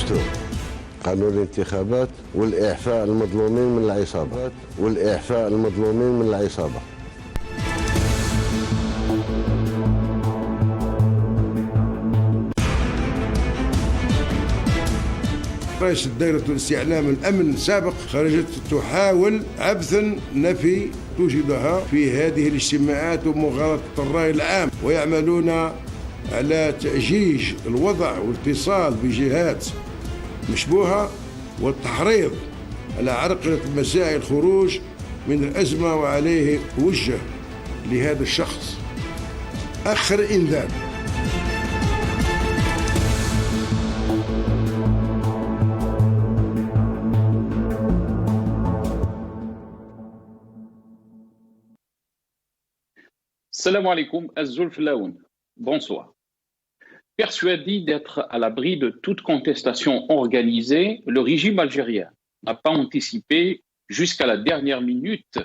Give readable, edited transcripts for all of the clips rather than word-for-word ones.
الدستور، قانون الانتخابات، والإعفاء المظلومين من العصابة. رئيس دائرة الاستعلام الأمن السابق خرجت تحاول عبثا نفي توجدها في هذه الاجتماعات ومغالطة الرأي العام، ويعملون على تأجيج الوضع والاتصال بجهات مشبوهة والتحريض على عرقلة مساعي الخروج من الأزمة، وعليه وجه لهذا الشخص آخر إنذار. Salam alaikum, Azul Flaoun. Bonsoir. Persuadé d'être à l'abri de toute contestation organisée, le régime algérien n'a pas anticipé jusqu'à la dernière minute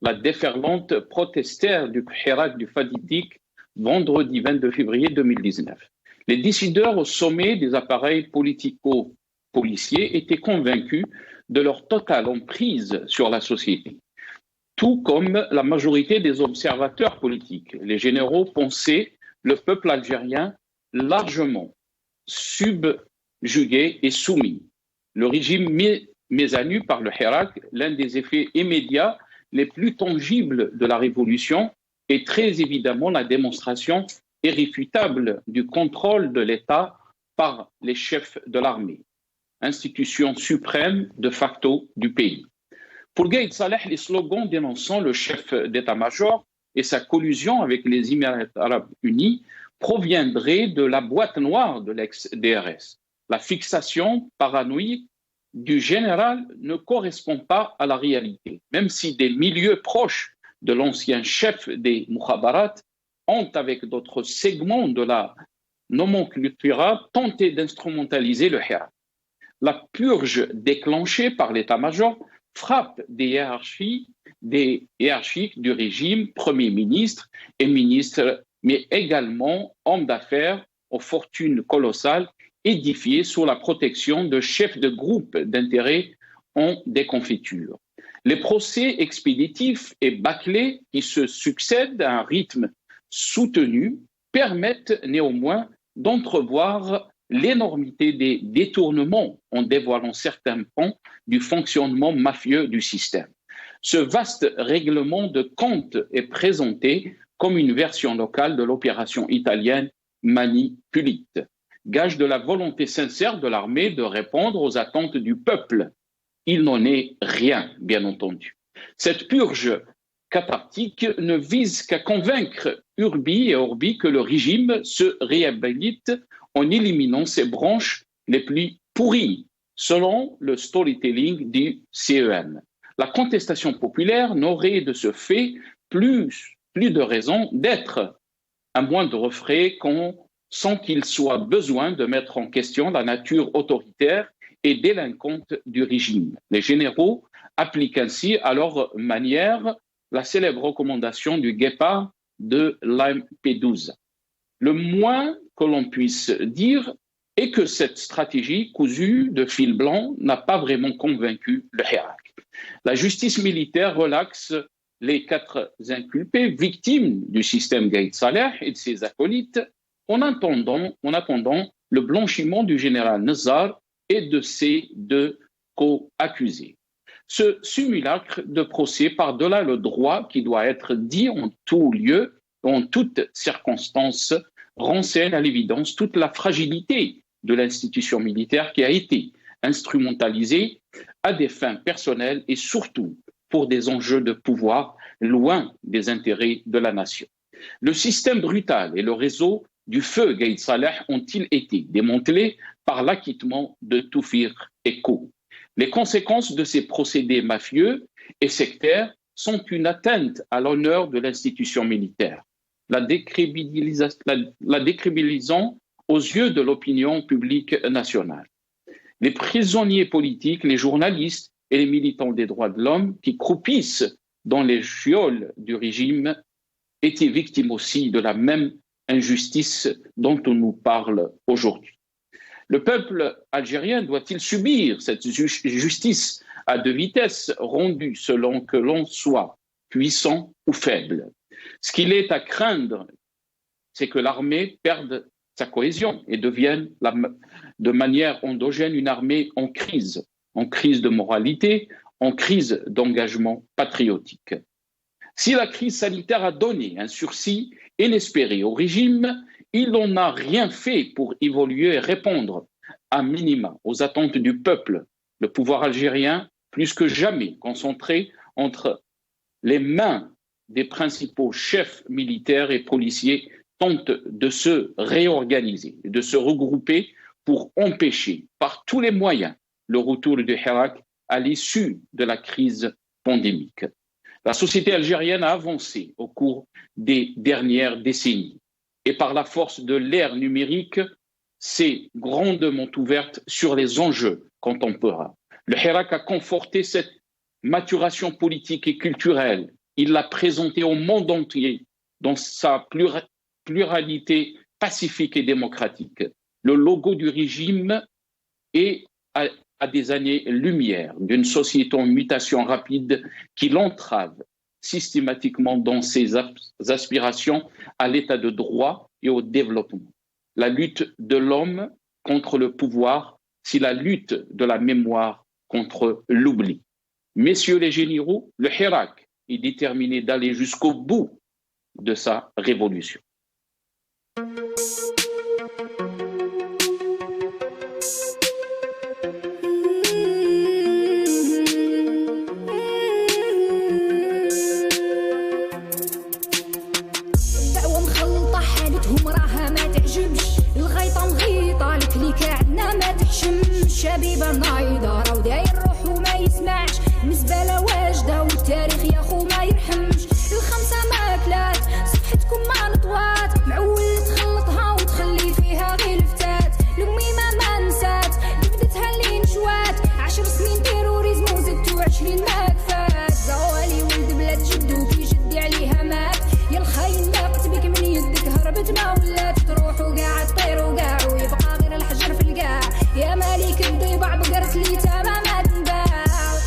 la déferlante protestataire du Hirak du fatidique vendredi 22 février 2019. Les décideurs au sommet des appareils politico-policiers étaient convaincus de leur totale emprise sur la société. Tout comme la majorité des observateurs politiques, les généraux pensaient le peuple algérien largement subjugué et soumis. Le régime mis à nu par le Hirak, l'un des effets immédiats les plus tangibles de la révolution, est très évidemment la démonstration irréfutable du contrôle de l'État par les chefs de l'armée, institution suprême de facto du pays. Pour Gaïd Saleh, les slogans dénonçant le chef d'état-major et sa collusion avec les Émirats arabes unis proviendraient de la boîte noire de l'ex-DRS. La fixation paranoïque du général ne correspond pas à la réalité, même si des milieux proches de l'ancien chef des Mukhabarat ont, avec d'autres segments de la nomenclature, tenté d'instrumentaliser le Hirak. La purge déclenchée par l'état-major frappe des hiérarchiques du régime, Premier ministre et ministre, mais également hommes d'affaires aux fortunes colossales édifiés sous la protection de chefs de groupes d'intérêt en déconfiture. Les procès expéditifs et bâclés qui se succèdent à un rythme soutenu permettent néanmoins d'entrevoir l'énormité des détournements en dévoilant certains pans du fonctionnement mafieux du système. Ce vaste règlement de compte est présenté comme une version locale de l'opération italienne Manipulite, gage de la volonté sincère de l'armée de répondre aux attentes du peuple. Il n'en est rien, bien entendu. Cette purge cathartique ne vise qu'à convaincre Urbi et Orbi que le régime se réhabilite en éliminant ses branches les plus pourries, selon le storytelling du CEN. La contestation populaire n'aurait de ce fait plus de raison d'être, à moindre frais sans qu'il soit besoin de mettre en question la nature autoritaire et délinquante du régime. Les généraux appliquent ainsi à leur manière la célèbre recommandation du guépard de Lampedusa. Le moins que l'on puisse dire est que cette stratégie cousue de fil blanc n'a pas vraiment convaincu le Hirak. La justice militaire relaxe les 4 inculpés, victimes du système Gaïd Saleh et de ses acolytes, en attendant le blanchiment du général Nazar et de ses 2 co-accusés. Ce simulacre de procès par-delà le droit qui doit être dit en tout lieu, en toutes circonstances, renseigne à l'évidence toute la fragilité de l'institution militaire qui a été instrumentalisée à des fins personnelles et surtout pour des enjeux de pouvoir loin des intérêts de la nation. Le système brutal et le réseau du feu Gaïd Saleh ont-ils été démantelés par l'acquittement de Toufir et Co. Les conséquences de ces procédés mafieux et sectaires sont une atteinte à l'honneur de l'institution militaire, la décrédibilisant aux yeux de l'opinion publique nationale. Les prisonniers politiques, les journalistes et les militants des droits de l'homme qui croupissent dans les chioles du régime étaient victimes aussi de la même injustice dont on nous parle aujourd'hui. Le peuple algérien doit-il subir cette justice à deux vitesses rendue selon que l'on soit puissant ou faible? Ce qu'il est à craindre, c'est que l'armée perde sa cohésion et devienne de manière endogène une armée en crise de moralité, en crise d'engagement patriotique. Si la crise sanitaire a donné un sursis inespéré au régime, il n'en a rien fait pour évoluer et répondre à minima aux attentes du peuple. Le pouvoir algérien, plus que jamais concentré entre les mains des principaux chefs militaires et policiers, tente de se réorganiser, de se regrouper pour empêcher par tous les moyens le retour du Hirak à l'issue de la crise pandémique. La société algérienne a avancé au cours des dernières décennies et par la force de l'ère numérique, s'est grandement ouverte sur les enjeux contemporains. Le Hirak a conforté cette maturation politique et culturelle. Il l'a présenté au monde entier dans sa pluralité pacifique et démocratique. Le logo du régime est à des années-lumière d'une société en mutation rapide qui l'entrave systématiquement dans ses aspirations à l'état de droit et au développement. La lutte de l'homme contre le pouvoir, c'est la lutte de la mémoire contre l'oubli. Messieurs les généraux, le Hirak est déterminé d'aller jusqu'au bout de sa révolution. شبيبة نايضة راو داير روح وما يسمعش المزبلة واجدة والتاريخ يا خو ما يرحمش الخمسة ماكلات صفحتكم ما نطوات معول تخلطها وتخلي فيها غير الفتات الأميمة ما نسات جبدتها اللي نشوات 10 سنين تيروريزم وزدتو 20 ما كفات زوالي ولد بلاد جدو كي جدي عليها مات يا الخاين لاقت بك من يدك هربت ما ولات تروح وقاع تطير وقاع ويبقى غير الحجر في القاع يا مالك الضيبع بقرت لي تماما تنباع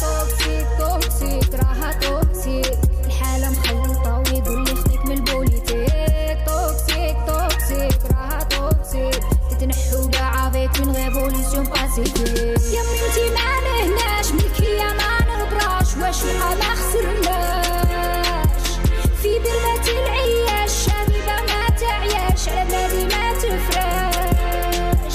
توكسيك توكسيك راها توكسيك الحالة مخلطة ويقول لي خديك من البوليتيك توكسيك توكسيك راها توكسيك تتنحو قاع بيك من ريفوليسيون باسيفيك يا مريتي ما نهناش ملكية ما نربراش واش ما خسرناش في برمة العياش شبيبة ما تعياش على بلادي ما تفراش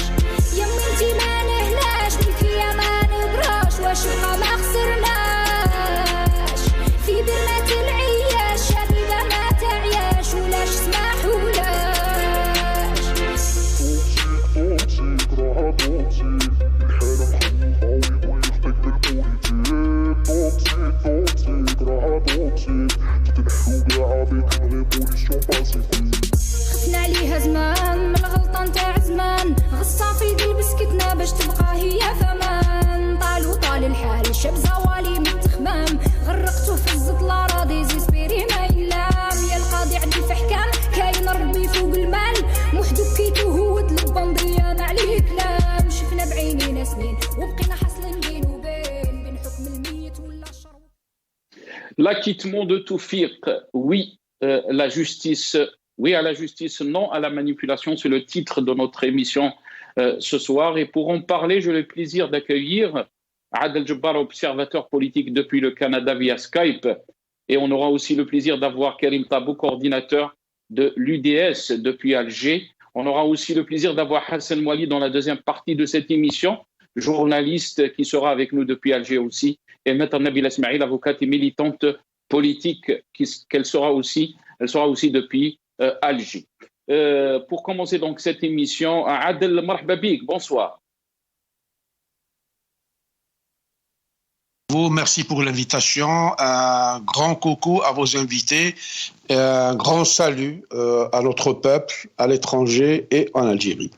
يا مريتي ما نهناش ملكية ما نبراش واش ما خسرناش في برمة العياش شبيبة ما تعياش ولاش سماح ولاش توكسيك راها توكسيك الحالة مخلطة ويقول يخطيك بالبوليتيك توكسيك راها توكسيك تتنحو قاع بيك من ريفوليسيون باسيفيك خفنا عليها زمان من الغلطة نتاع زمان غصة في قلب سكتنا باش تبقى هي ثمان طال الحال شاب زوالي من التخمام غرقتو في الزط راضي زيسبيري ما يلام يا القاضي عدل في حكام كاين ربي فوق المال موحدو كيتو هو البندية ما عليه كلام شفنا بعينينا سنين وبقينا حاصلين بين وبين بين حكم الميت ولا الشر. L'acquittement de Toufik, oui, la justice, oui à la justice, non à la manipulation, c'est le titre de notre émission ce soir. Et pour en parler, j'ai le plaisir d'accueillir Adel Jabbar, observateur politique depuis le Canada via Skype. Et on aura aussi le plaisir d'avoir Karim Tabou, coordinateur de l'UDS depuis Alger. On aura aussi le plaisir d'avoir Hassan Mouali dans la deuxième partie de cette émission, journaliste qui sera avec nous depuis Alger aussi. Et Maître Nabila Ismail, avocate et militante politique, elle sera aussi depuis Alger. Pour commencer donc cette émission, Adel Marhababik, bonsoir. Merci pour l'invitation. Un grand coucou à vos invités. Et un grand salut à notre peuple, à l'étranger et en Algérie.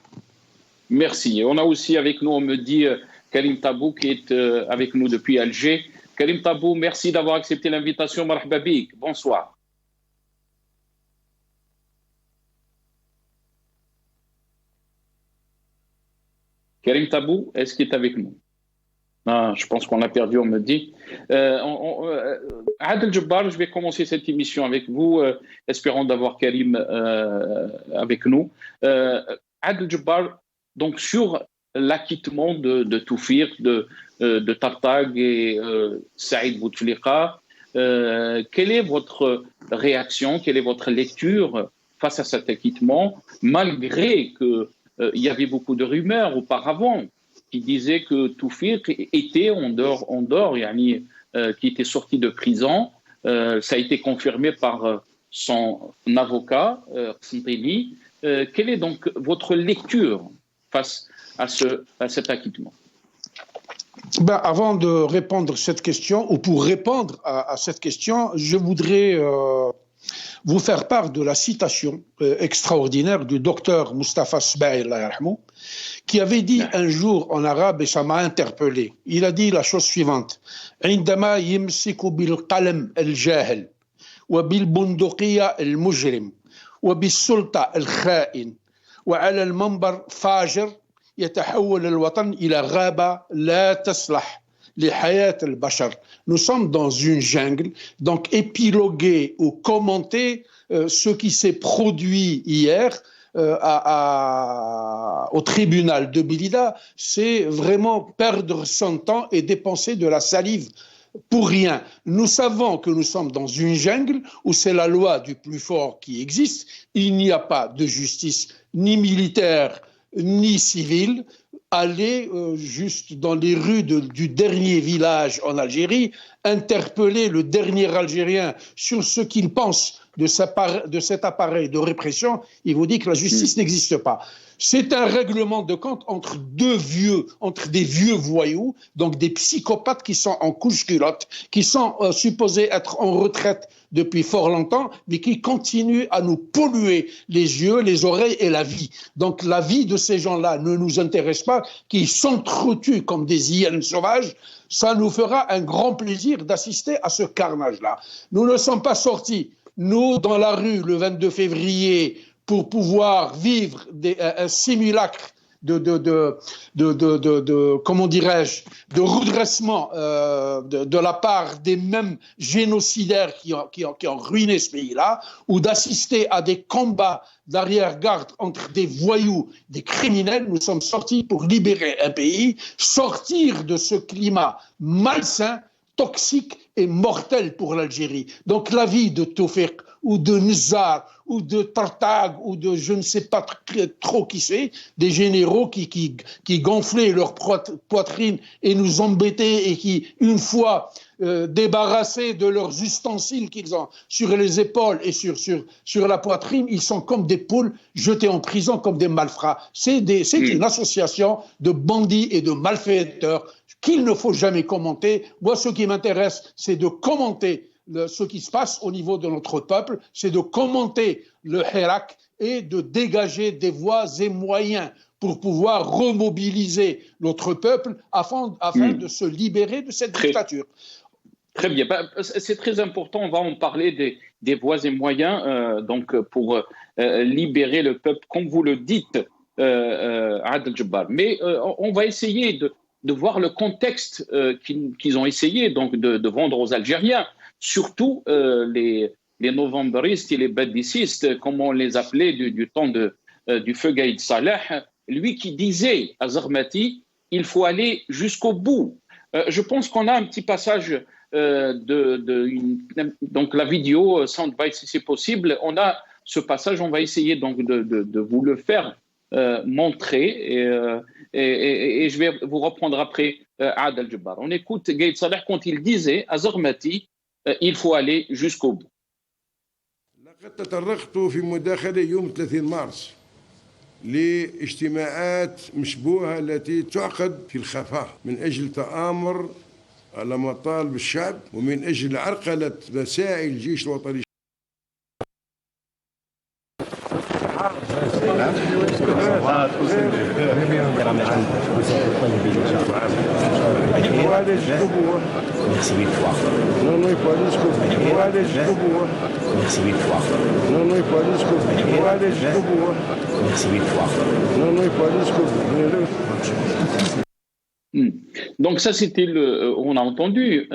Merci. On a aussi avec nous, on me dit, Karim Tabou qui est avec nous depuis Alger. Karim Tabou, merci d'avoir accepté l'invitation. Marhaba bik. Bonsoir. Karim Tabou, est-ce qu'il est avec nous? Ah, je pense qu'on l'a perdu, on me dit. Adel Jabbar, je vais commencer cette émission avec vous, espérant d'avoir Karim avec nous. Adel Jabbar, donc sur l'acquittement de Toufir, de Tartag et Saïd Bouteflika, quelle est votre réaction, quelle est votre lecture face à cet acquittement, malgré qu'il y avait beaucoup de rumeurs auparavant qui disaient que Toufir était en dehors, qui était sorti de prison. Ça a été confirmé par son avocat, Santeli. Quelle est donc votre lecture face à cet acquittement? Avant de répondre à cette question, ou pour répondre à cette question, je voudrais vous faire part de la citation extraordinaire du docteur Mustafa Sbaï, qui avait dit un jour en arabe, et ça m'a interpellé. Il a dit la chose suivante: عندما يمسك بالقلم الجاهل وبالبندقية المجرم وبالسلطة الخائن وعلى المنبر فاجر يتحول الوطن إلى غابة لا تصلح لحياة البشر. Nous sommes dans une jungle, donc épiloguer ou commenter ce qui s'est produit hier au tribunal de Blida, c'est vraiment perdre son temps et dépenser de la salive pour rien. Nous savons que nous sommes dans une jungle où c'est la loi du plus fort qui existe. Il n'y a pas de justice ni militaire ni civile. Aller juste dans les rues du dernier village en Algérie, interpeller le dernier Algérien sur ce qu'il pense de cet appareil de répression, il vous dit que la justice n'existe pas. C'est un règlement de compte entre des vieux voyous, donc des psychopathes qui sont en couche-culotte, qui sont supposés être en retraite depuis fort longtemps, mais qui continuent à nous polluer les yeux, les oreilles et la vie. Donc la vie de ces gens-là ne nous intéresse pas, qui s'entretuent comme des hyènes sauvages. Ça nous fera un grand plaisir d'assister à ce carnage-là. Nous ne sommes pas sortis, nous, dans la rue le 22 février, pour pouvoir vivre un simulacre comment dirais-je, de redressement de la part des mêmes génocidaires qui ont ruiné ce pays-là, ou d'assister à des combats d'arrière-garde entre des voyous, des criminels. Nous sommes sortis pour libérer un pays, sortir de ce climat malsain, toxique et mortel pour l'Algérie. Donc la vie de Toufir ou de Nizar ou de Tartag ou de je ne sais pas trop qui c'est, des généraux qui gonflaient leur poitrine et nous embêtaient et qui, une fois débarrassés de leurs ustensiles qu'ils ont sur les épaules et sur la poitrine, ils sont comme des poules jetées en prison comme des malfrats. C'est une association de bandits et de malfaiteurs qu'il ne faut jamais commenter. Moi, ce qui m'intéresse, c'est de commenter ce qui se passe au niveau de notre peuple, c'est de commenter le Hirak et de dégager des voies et moyens pour pouvoir remobiliser notre peuple afin de se libérer de cette dictature. Très bien, c'est très important, on va en parler des voies et moyens donc pour libérer le peuple, comme vous le dites, Adel Jabbar. Mais on va essayer de voir le contexte qu'ils ont essayé donc de vendre aux Algériens, surtout les novembristes et les badistes, comme on les appelait du temps du feu Gaïd Salah, lui qui disait à Zarmati, il faut aller jusqu'au bout. Je pense qu'on a un petit passage donc la vidéo soundbite si c'est possible. On a ce passage, on va essayer donc de vous le faire montrer et je vais vous reprendre après Adel Jabbar. On écoute Gaïd Salah quand il disait à Zarmati, il faut aller jusqu'au bout. لقد تطرقت في مداخلة يوم 30 مارس لاجتماعات مشبوهة التي تعقد في الخفاء من أجل تآمر على مطالب الشعب ومن أجل عرقلة مساعي الجيش الوطني. Merci victoire. Non, non, il faut aller jusqu'au bout. Il faut aller jusqu'au bout. Merci victoire. Non, non, il faut aller jusqu'au bout. Il faut aller jusqu'au bout. Merci victoire. Non, non, il faut aller jusqu'au bout. Donc ça, c'était on a entendu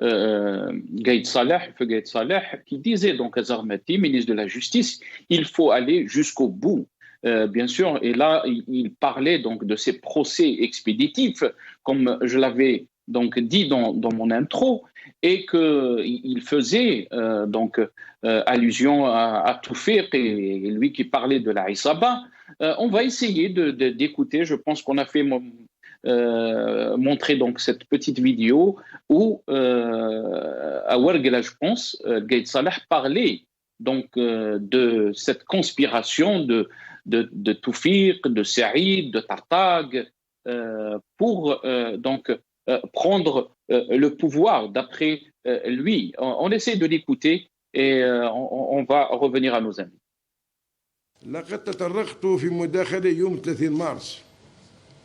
Gaïd Salah, qui disait donc à Zarmati, ministre de la Justice, il faut aller jusqu'au bout. Bien sûr, et là, il parlait donc de ces procès expéditifs, comme je l'avais donc dit dans mon intro, et qu'il faisait allusion à Toufiq et lui qui parlait de la Isaba. On va essayer d'écouter. Je pense qu'on a fait montrer donc cette petite vidéo où à Ouargla, je pense, Gaïd Salah parlait donc de cette conspiration de Toufiq, de Saïd, de Tartag, pour prendre le pouvoir d'après lui. On essaie de l'écouter et on va revenir à nos amis. لقد تطرقت في مداخلة يوم 30 مارس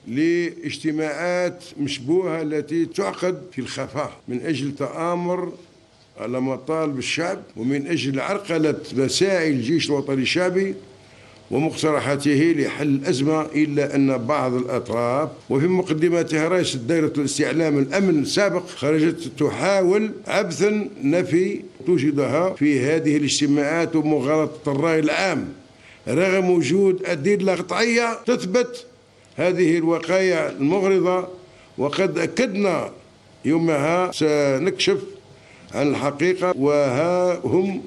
لاجتماعات مشبوهة التي تعقد في الخفاء من أجل تآمر على مطالب الشعب ومن أجل عرقلة مساعي الجيش الوطني الشعبي ومقترحاته لحل الأزمة، إلا أن بعض الأطراف وفي مقدمتها رئيس دائرة الاستعلام الأمن السابق خرجت تحاول عبثا نفي توجدها في هذه الاجتماعات ومغالطة الرأي العام، رغم وجود أدلة قطعية تثبت هذه الوقائع المغرضة. وقد أكدنا يومها سنكشف عن الحقيقة، وها هم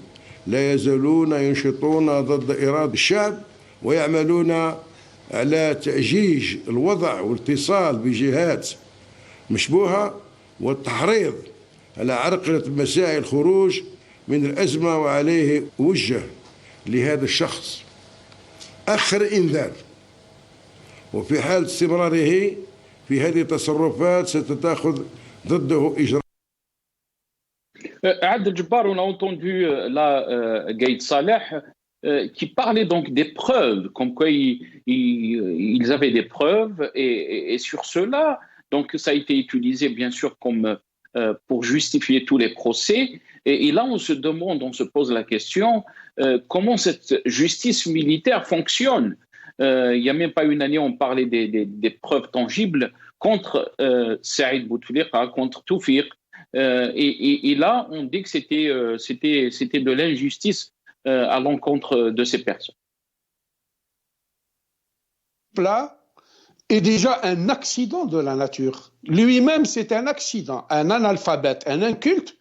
لا يزالون ينشطون ضد إرادة الشعب ويعملون على تأجيج الوضع والاتصال بجهات مشبوهة والتحريض على عرقلة مساعي الخروج من الأزمة، وعليه وجه لهذا الشخص آخر إنذار، وفي حال استمراره في هذه التصرفات ستتخذ ضده إجراءات. Adel Jabbar, on a entendu Gaïd Salah qui parlait donc des preuves, comme quoi ils avaient des preuves, et sur cela, donc ça a été utilisé bien sûr comme pour justifier tous les procès. Et là, on se demande, on se pose la question, comment cette justice militaire fonctionne. Il n'y a même pas une année, on parlait des preuves tangibles contre Saïd Bouteflika, contre Toufiq. Et là, on dit que c'était de l'injustice à l'encontre de ces personnes. Là est déjà un accident de la nature. Lui-même, c'est un accident, un analphabète, un inculte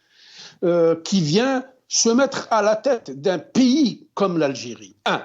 qui vient se mettre à la tête d'un pays comme l'Algérie. 1.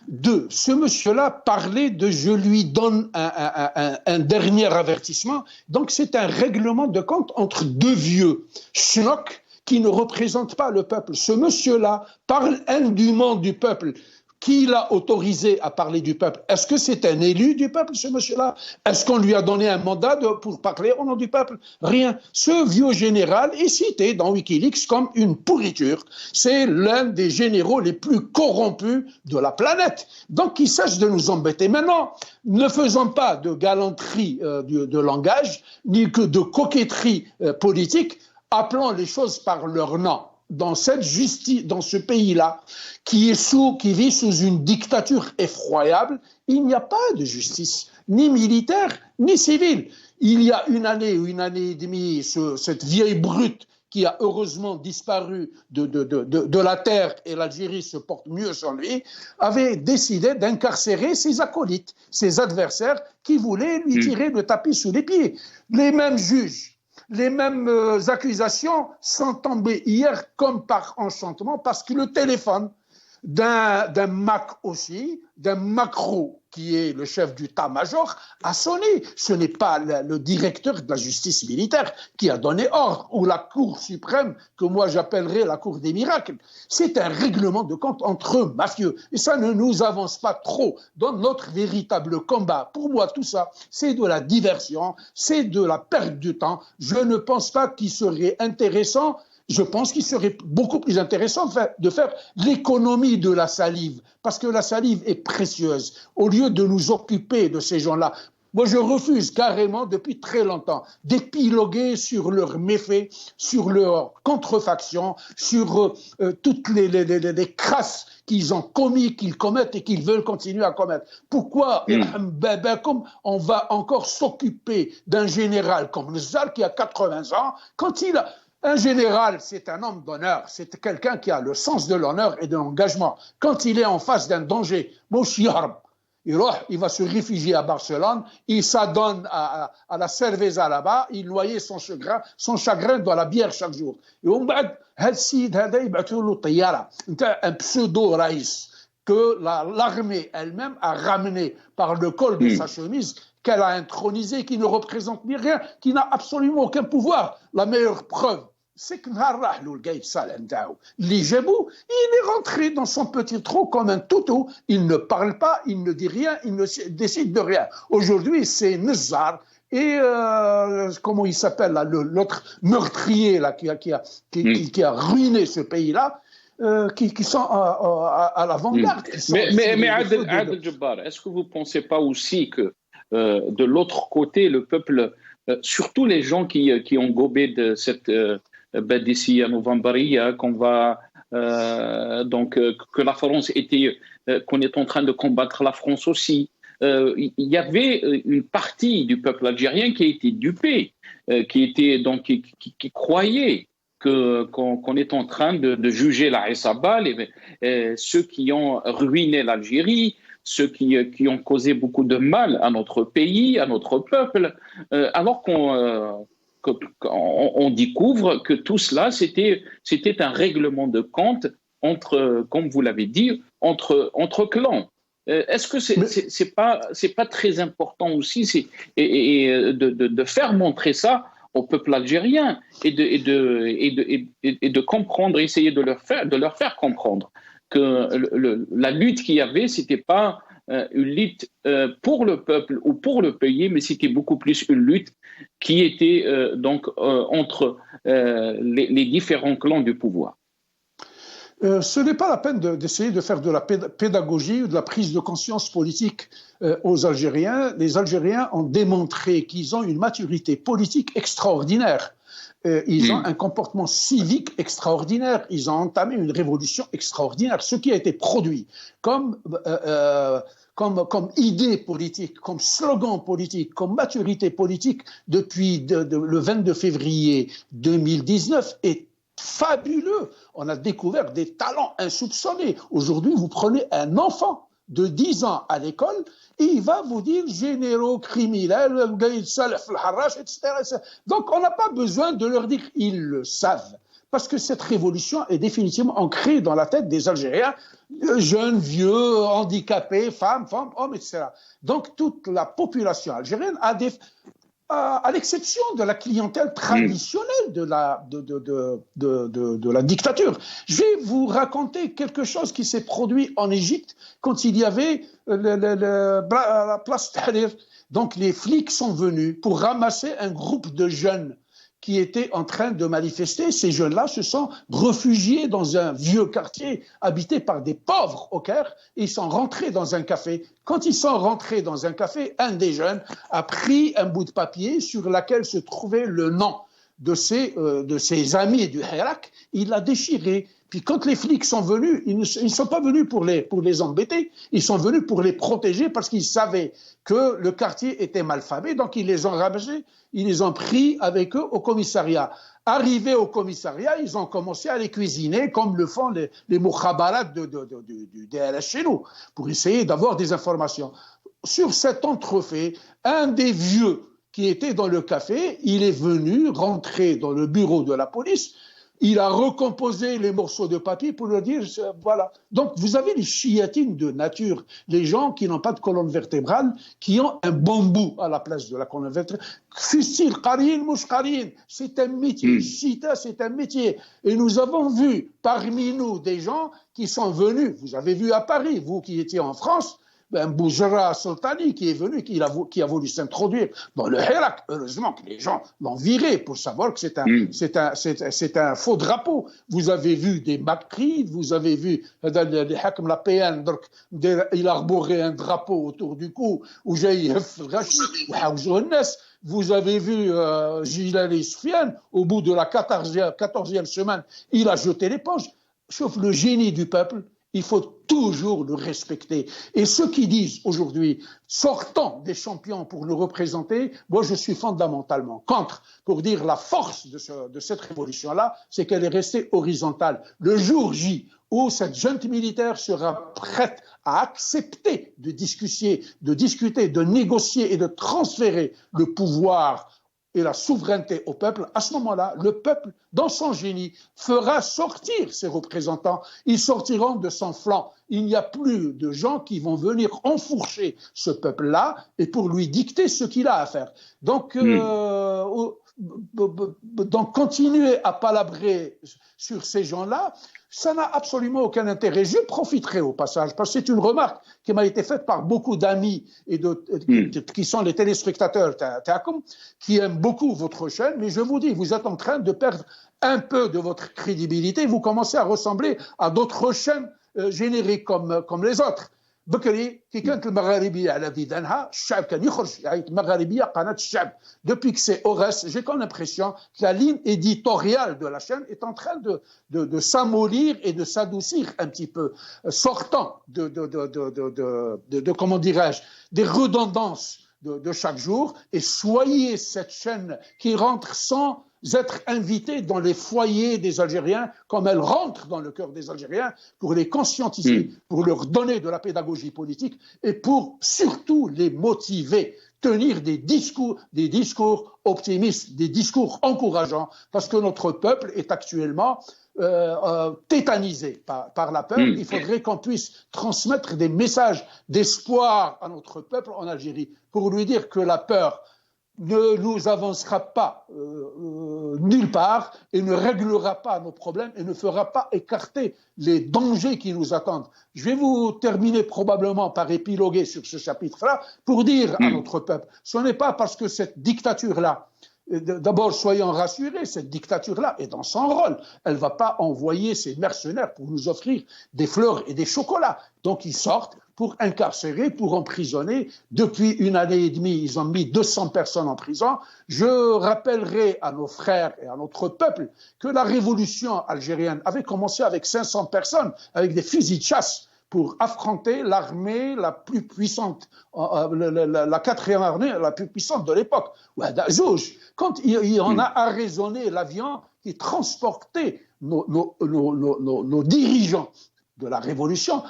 2. Ce monsieur-là parlait de « je lui donne un dernier avertissement ». Donc c'est un règlement de compte entre deux vieux schnock qui ne représentent pas le peuple. Ce monsieur-là parle indûment du peuple. Qui l'a autorisé à parler du peuple? Est-ce que c'est un élu du peuple, ce monsieur-là? Est-ce qu'on lui a donné un mandat pour parler au nom du peuple? Rien. Ce vieux général est cité dans Wikileaks comme une pourriture. C'est l'un des généraux les plus corrompus de la planète. Donc, qu'il cesse de nous embêter. Maintenant, ne faisons pas de galanterie de langage, ni que de coquetterie politique. Appelons les choses par leur nom. Dans cette justice, dans ce pays-là, qui vit sous une dictature effroyable, il n'y a pas de justice, ni militaire, ni civile. Il y a une année ou une année et demie, cette vieille brute qui a heureusement disparu de la terre, et l'Algérie se porte mieux sans lui, avait décidé d'incarcérer ses acolytes, ses adversaires qui voulaient lui tirer le tapis sous les pieds. Les mêmes juges, les mêmes accusations sont tombées hier comme par enchantement, parce que le téléphone d'un Mac aussi, d'un Macro qui est le chef du état-major, a sonné. Ce n'est pas le directeur de la justice militaire qui a donné ordre, ou la Cour suprême, que moi j'appellerais la Cour des miracles. C'est un règlement de compte entre mafieux. Et ça ne nous avance pas trop dans notre véritable combat. Pour moi, tout ça, c'est de la diversion, c'est de la perte du temps. Je ne pense pas qu'il serait intéressant Je pense qu'il serait beaucoup plus intéressant de faire l'économie de la salive, parce que la salive est précieuse. Au lieu de nous occuper de ces gens-là, moi je refuse carrément depuis très longtemps d'épiloguer sur leurs méfaits, sur leurs contrefactions, sur toutes les crasses qu'ils ont commis, qu'ils commettent et qu'ils veulent continuer à commettre. Pourquoi on va encore s'occuper d'un général comme Nizzar qui a 80 ans, quand il a... Un général, c'est un homme d'honneur, c'est quelqu'un qui a le sens de l'honneur et de l'engagement. Quand il est en face d'un danger, il va se réfugier à Barcelone, il s'adonne à la cerveza là-bas, il noyait son chagrin dans la bière chaque jour. Et un pseudo-raïs que l'armée elle-même a ramené par le col de sa chemise, qu'elle a intronisé, qui ne représente ni rien, qui n'a absolument aucun pouvoir. La meilleure preuve, c'est que Lijebou, il est rentré dans son petit trou comme un toutou. Il ne parle pas, il ne dit rien, il ne décide de rien. Aujourd'hui, c'est Nizzar et comment il s'appelle l'autre meurtrier là, qui a ruiné ce pays-là. Qui sont à l'avant-garde. Mais Adel Jabbar, est-ce que vous ne pensez pas aussi que de l'autre côté, le peuple, surtout les gens qui ont gobé de cette Badissia Novembaria, qu'on va que la France était, qu'on est en train de combattre la France aussi. Il y avait une partie du peuple algérien qui a été dupée, qui croyait qu'on est en train de juger la Issaba, ceux qui ont ruiné l'Algérie, ceux qui ont causé beaucoup de mal à notre pays, à notre peuple, alors qu'on découvre que tout cela, c'était un règlement de compte entre, comme vous l'avez dit, entre clans. Est-ce que c'est pas très important aussi de faire montrer ça au peuple algérien et de comprendre, essayer de leur faire comprendre que la lutte qu'il y avait, c'était pas une lutte pour le peuple ou pour le pays, mais c'était beaucoup plus une lutte qui était entre les différents clans du pouvoir. Ce n'est pas la peine d'essayer de faire de la pédagogie ou de la prise de conscience politique aux Algériens. Les Algériens ont démontré qu'ils ont une maturité politique extraordinaire. Ils ont un comportement civique extraordinaire. Ils ont entamé une révolution extraordinaire. Ce qui a été produit comme idée politique, comme slogan politique, comme maturité politique depuis le 22 février 2019 est fabuleux. On a découvert des talents insoupçonnés. Aujourd'hui, vous prenez un enfant de 10 ans à l'école et il va vous dire généraux, criminels, etc. Donc, on n'a pas besoin de leur dire, ils le savent. Parce que cette révolution est définitivement ancrée dans la tête des Algériens, jeunes, vieux, handicapés, femmes, hommes, etc. Donc, toute la population algérienne a à l'exception de la clientèle traditionnelle de la dictature. Je vais vous raconter quelque chose qui s'est produit en Égypte quand il y avait la place Tahrir. Donc les flics sont venus pour ramasser un groupe de jeunes qui étaient en train de manifester. Ces jeunes-là se sont réfugiés dans un vieux quartier habité par des pauvres au Caire et ils sont rentrés dans un café. Quand ils sont rentrés dans un café, un des jeunes a pris un bout de papier sur lequel se trouvait le nom de ses amis du Hirak. Il l'a déchiré. Puis quand les flics sont venus, ils ne sont pas venus pour les embêter, ils sont venus pour les protéger parce qu'ils savaient que le quartier était malfamé, donc ils les ont ramassés, ils les ont pris avec eux au commissariat. Arrivés au commissariat, ils ont commencé à les cuisiner comme le font les mukhabarat du DLS chez nous, pour essayer d'avoir des informations. Sur cet entrefait, un des vieux qui était dans le café, il est venu rentrer dans le bureau de la police. Il a recomposé les morceaux de papier pour leur dire, voilà. Donc, vous avez les chiatines de nature, les gens qui n'ont pas de colonne vertébrale, qui ont un bambou à la place de la colonne vertébrale. Fissil, qarin, mouch qarin, c'est un métier. Chita, c'est un métier. Et nous avons vu parmi nous des gens qui sont venus, vous avez vu à Paris, vous qui étiez en France, Boujra Sultani qui est venu, qui a voulu s'introduire dans le Hirak. Heureusement que les gens l'ont viré pour savoir que c'est un faux drapeau. Vous avez vu des Makri, vous avez vu les Hakim la PN, donc il arborait un drapeau autour du cou, où j'ai vous avez vu Gilali Soufiane, au bout de la 14e semaine, il a jeté l'éponge. Sauf le génie du peuple, il faut toujours le respecter. Et ceux qui disent aujourd'hui, sortant des champions pour nous représenter, moi je suis fondamentalement contre, pour dire la force de cette révolution-là, c'est qu'elle est restée horizontale. Le jour J, où cette junte militaire sera prête à accepter de discuter, de négocier et de transférer le pouvoir et la souveraineté au peuple, à ce moment-là, le peuple, dans son génie, fera sortir ses représentants. Ils sortiront de son flanc. Il n'y a plus de gens qui vont venir enfourcher ce peuple-là et pour lui dicter ce qu'il a à faire. Donc, continuer à palabrer sur ces gens-là, ça n'a absolument aucun intérêt. Je profiterai au passage, parce que c'est une remarque qui m'a été faite par beaucoup d'amis et qui sont les téléspectateurs qui aiment beaucoup votre chaîne, mais je vous dis, vous êtes en train de perdre un peu de votre crédibilité, vous commencez à ressembler à d'autres chaînes génériques comme les autres. بكري كي كانت المغاربيه على ديدانها الشعب كان يخرج يعيط المغاربيه قناه الشعب. Depuis que c'est Ores, j'ai comme l'impression que la ligne éditoriale de la chaîne est en train de s'amollir et de s'adoucir un petit peu, sortant comment dirais-je, des redondances de chaque jour, et soyez cette chaîne qui rentre sans être invitée dans les foyers des Algériens, comme elle rentre dans le cœur des Algériens, pour les conscientiser, pour leur donner de la pédagogie politique et pour surtout les motiver, tenir des discours optimistes, des discours encourageants, parce que notre peuple est actuellement tétanisé par la peur. Il faudrait qu'on puisse transmettre des messages d'espoir à notre peuple en Algérie, pour lui dire que la peur ne nous avancera pas nulle part et ne réglera pas nos problèmes et ne fera pas écarter les dangers qui nous attendent. Je vais vous terminer probablement par épiloguer sur ce chapitre-là pour dire à notre peuple, ce n'est pas parce que cette dictature-là, d'abord soyons rassurés, cette dictature-là est dans son rôle. Elle ne va pas envoyer ses mercenaires pour nous offrir des fleurs et des chocolats. Donc ils sortent pour incarcérer, pour emprisonner. Depuis 1 année et demie, ils ont mis 200 personnes en prison. Je rappellerai à nos frères et à notre peuple que la révolution algérienne avait commencé avec 500 personnes, avec des fusils de chasse, pour affronter l'armée la plus puissante, la 4e armée la plus puissante de l'époque. Quand il en a arraisonné l'avion qui transportait nos dirigeants de la révolution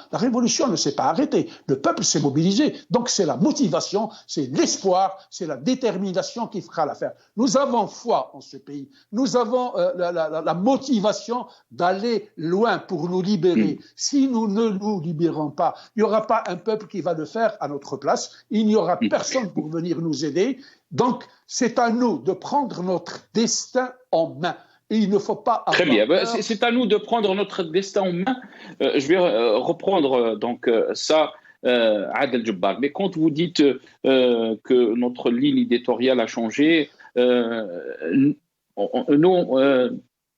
ne s'est pas arrêtée. Le peuple s'est mobilisé. Donc c'est la motivation, c'est l'espoir, c'est la détermination qui fera l'affaire. Nous avons foi en ce pays. Nous avons la motivation d'aller loin pour nous libérer. Si nous ne nous libérons pas, il n'y aura pas un peuple qui va le faire à notre place. Il n'y aura personne pour venir nous aider. Donc c'est à nous de prendre notre destin en main. Et il ne faut pas avoir Très bien, peur. C'est à nous de prendre notre destin en main. Je vais reprendre ça, Adel Djebbar. Mais quand vous dites que notre ligne éditoriale a changé, nous,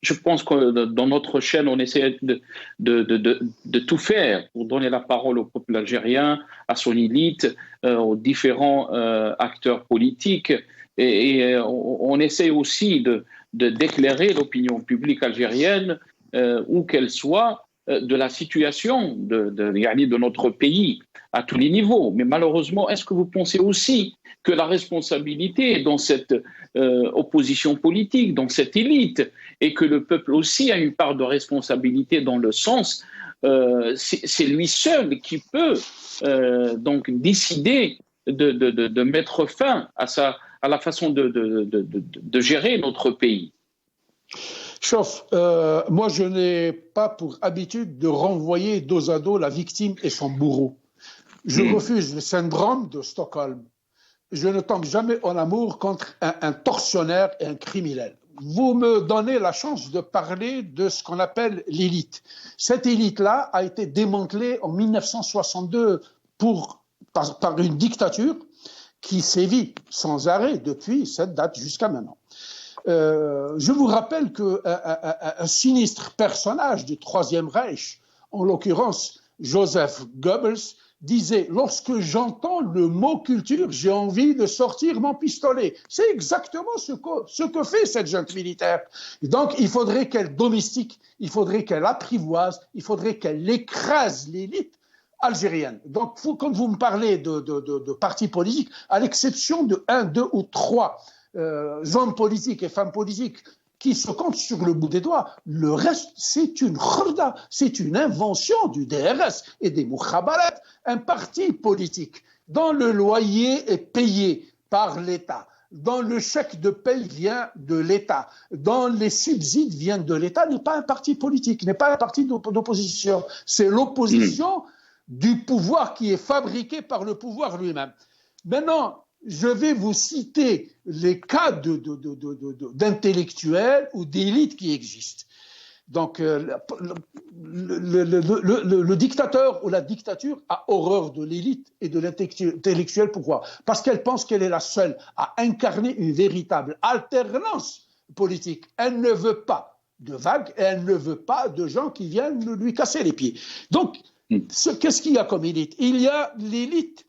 je pense que dans notre chaîne, on essaie de tout faire pour donner la parole au peuple algérien, à son élite, aux différents acteurs politiques. Et on essaie aussi d'éclairer l'opinion publique algérienne, où qu'elle soit, de la situation de notre pays à tous les niveaux. Mais malheureusement, est-ce que vous pensez aussi que la responsabilité dans cette opposition politique, dans cette élite, et que le peuple aussi a une part de responsabilité dans le sens, c'est lui seul qui peut donc décider de mettre fin à la façon de gérer notre pays. Chauffe, moi je n'ai pas pour habitude de renvoyer dos à dos la victime et son bourreau. Je refuse le syndrome de Stockholm. Je ne tombe jamais en amour contre un tortionnaire et un criminel. Vous me donnez la chance de parler de ce qu'on appelle l'élite. Cette élite-là a été démantelée en 1962 pour par une dictature qui sévit sans arrêt depuis cette date jusqu'à maintenant. Je vous rappelle qu'un sinistre personnage du Troisième Reich, en l'occurrence Joseph Goebbels, disait « Lorsque j'entends le mot culture, j'ai envie de sortir mon pistolet ». C'est exactement ce que fait cette junte militaire. Et donc, il faudrait qu'elle domestique, il faudrait qu'elle apprivoise, il faudrait qu'elle écrase l'élite algérienne. Donc, quand vous me parlez de partis politiques, à l'exception de 1, 2 ou 3 hommes politiques et femmes politiques qui se comptent sur le bout des doigts, le reste, c'est une khorda, c'est une invention du DRS et des moukhabarat. Un parti politique dont le loyer est payé par l'État, dont le chèque de paye vient de l'État, dont les subsides viennent de l'État, n'est pas un parti politique, n'est pas un parti d'opposition. C'est l'opposition du pouvoir qui est fabriqué par le pouvoir lui-même. Maintenant, je vais vous citer les cas d'intellectuels ou d'élites qui existent. Donc, le dictateur ou la dictature a horreur de l'élite et de l'intellectuel. Pourquoi ? Parce qu'elle pense qu'elle est la seule à incarner une véritable alternance politique. Elle ne veut pas de vagues et elle ne veut pas de gens qui viennent lui casser les pieds. Donc, qu'est-ce qu'il y a comme élite ? Il y a l'élite